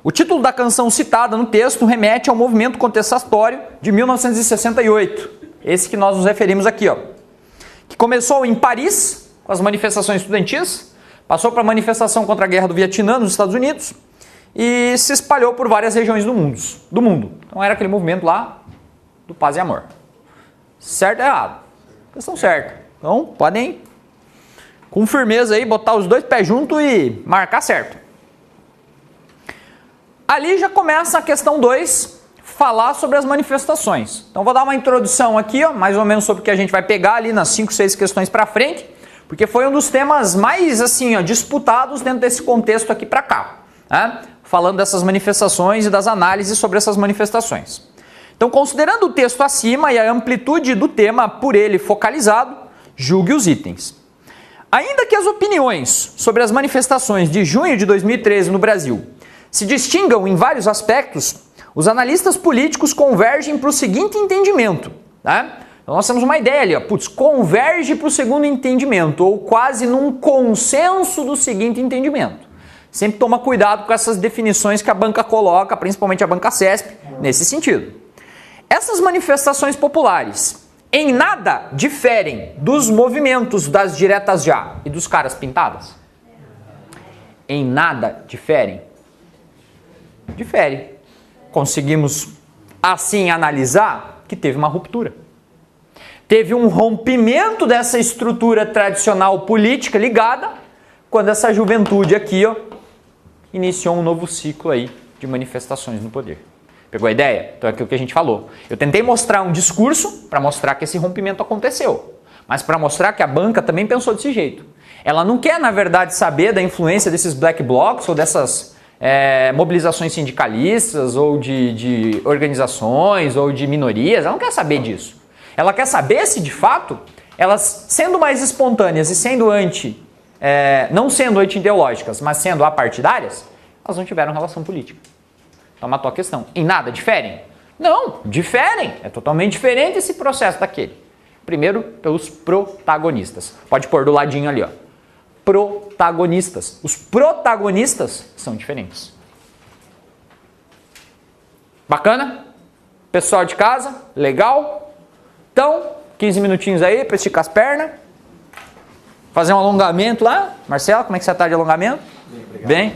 O título da canção citada no texto remete ao movimento contestatório de 1968, esse que nós nos referimos aqui, ó, que começou em Paris, com as manifestações estudantis, passou para a manifestação contra a guerra do Vietnã nos Estados Unidos e se espalhou por várias regiões do mundo. Então era aquele movimento lá do paz e amor. Certo ou errado? Questão certa. Então podem, com firmeza aí, botar os 2 pés juntos e marcar certo. Ali já começa a questão 2, falar sobre as manifestações. Então vou dar uma introdução aqui, ó, mais ou menos sobre o que a gente vai pegar ali nas 5, 6 questões para frente, porque foi um dos temas mais assim, ó, disputados dentro desse contexto aqui para cá, né? Falando dessas manifestações e das análises sobre essas manifestações. Então, considerando o texto acima e a amplitude do tema por ele focalizado, julgue os itens. Ainda que as opiniões sobre as manifestações de junho de 2013 no Brasil se distingam em vários aspectos, os analistas políticos convergem para o seguinte entendimento, né? Então nós temos uma ideia ali, ó, converge para o segundo entendimento, ou quase num consenso do seguinte entendimento. Sempre toma cuidado com essas definições que a banca coloca, principalmente a banca CESP, nesse sentido. Essas manifestações populares em nada diferem dos movimentos das diretas já e dos caras pintadas? Em nada diferem? Difere. Conseguimos assim analisar que teve uma ruptura. Teve um rompimento dessa estrutura tradicional política ligada quando essa juventude aqui, ó, iniciou um novo ciclo aí de manifestações no poder. Pegou a ideia? Então é aquilo que a gente falou. Eu tentei mostrar um discurso para mostrar que esse rompimento aconteceu, mas para mostrar que a banca também pensou desse jeito. Ela não quer, na verdade, saber da influência desses black blocs ou dessas mobilizações sindicalistas ou de organizações ou de minorias. Ela não quer saber disso. Ela quer saber se, de fato, elas sendo mais espontâneas e sendo não sendo anti-ideológicas, mas sendo apartidárias, elas não tiveram relação política. Então matou a questão. Em nada diferem? Não, diferem. É totalmente diferente esse processo daquele. Primeiro, pelos protagonistas. Pode pôr do ladinho ali, ó. Protagonistas. Os protagonistas são diferentes. Bacana? Pessoal de casa, legal? Então, 15 minutinhos aí para esticar as pernas. Fazer um alongamento lá. Marcelo, como é que você está de alongamento? Bem, obrigado. Bem.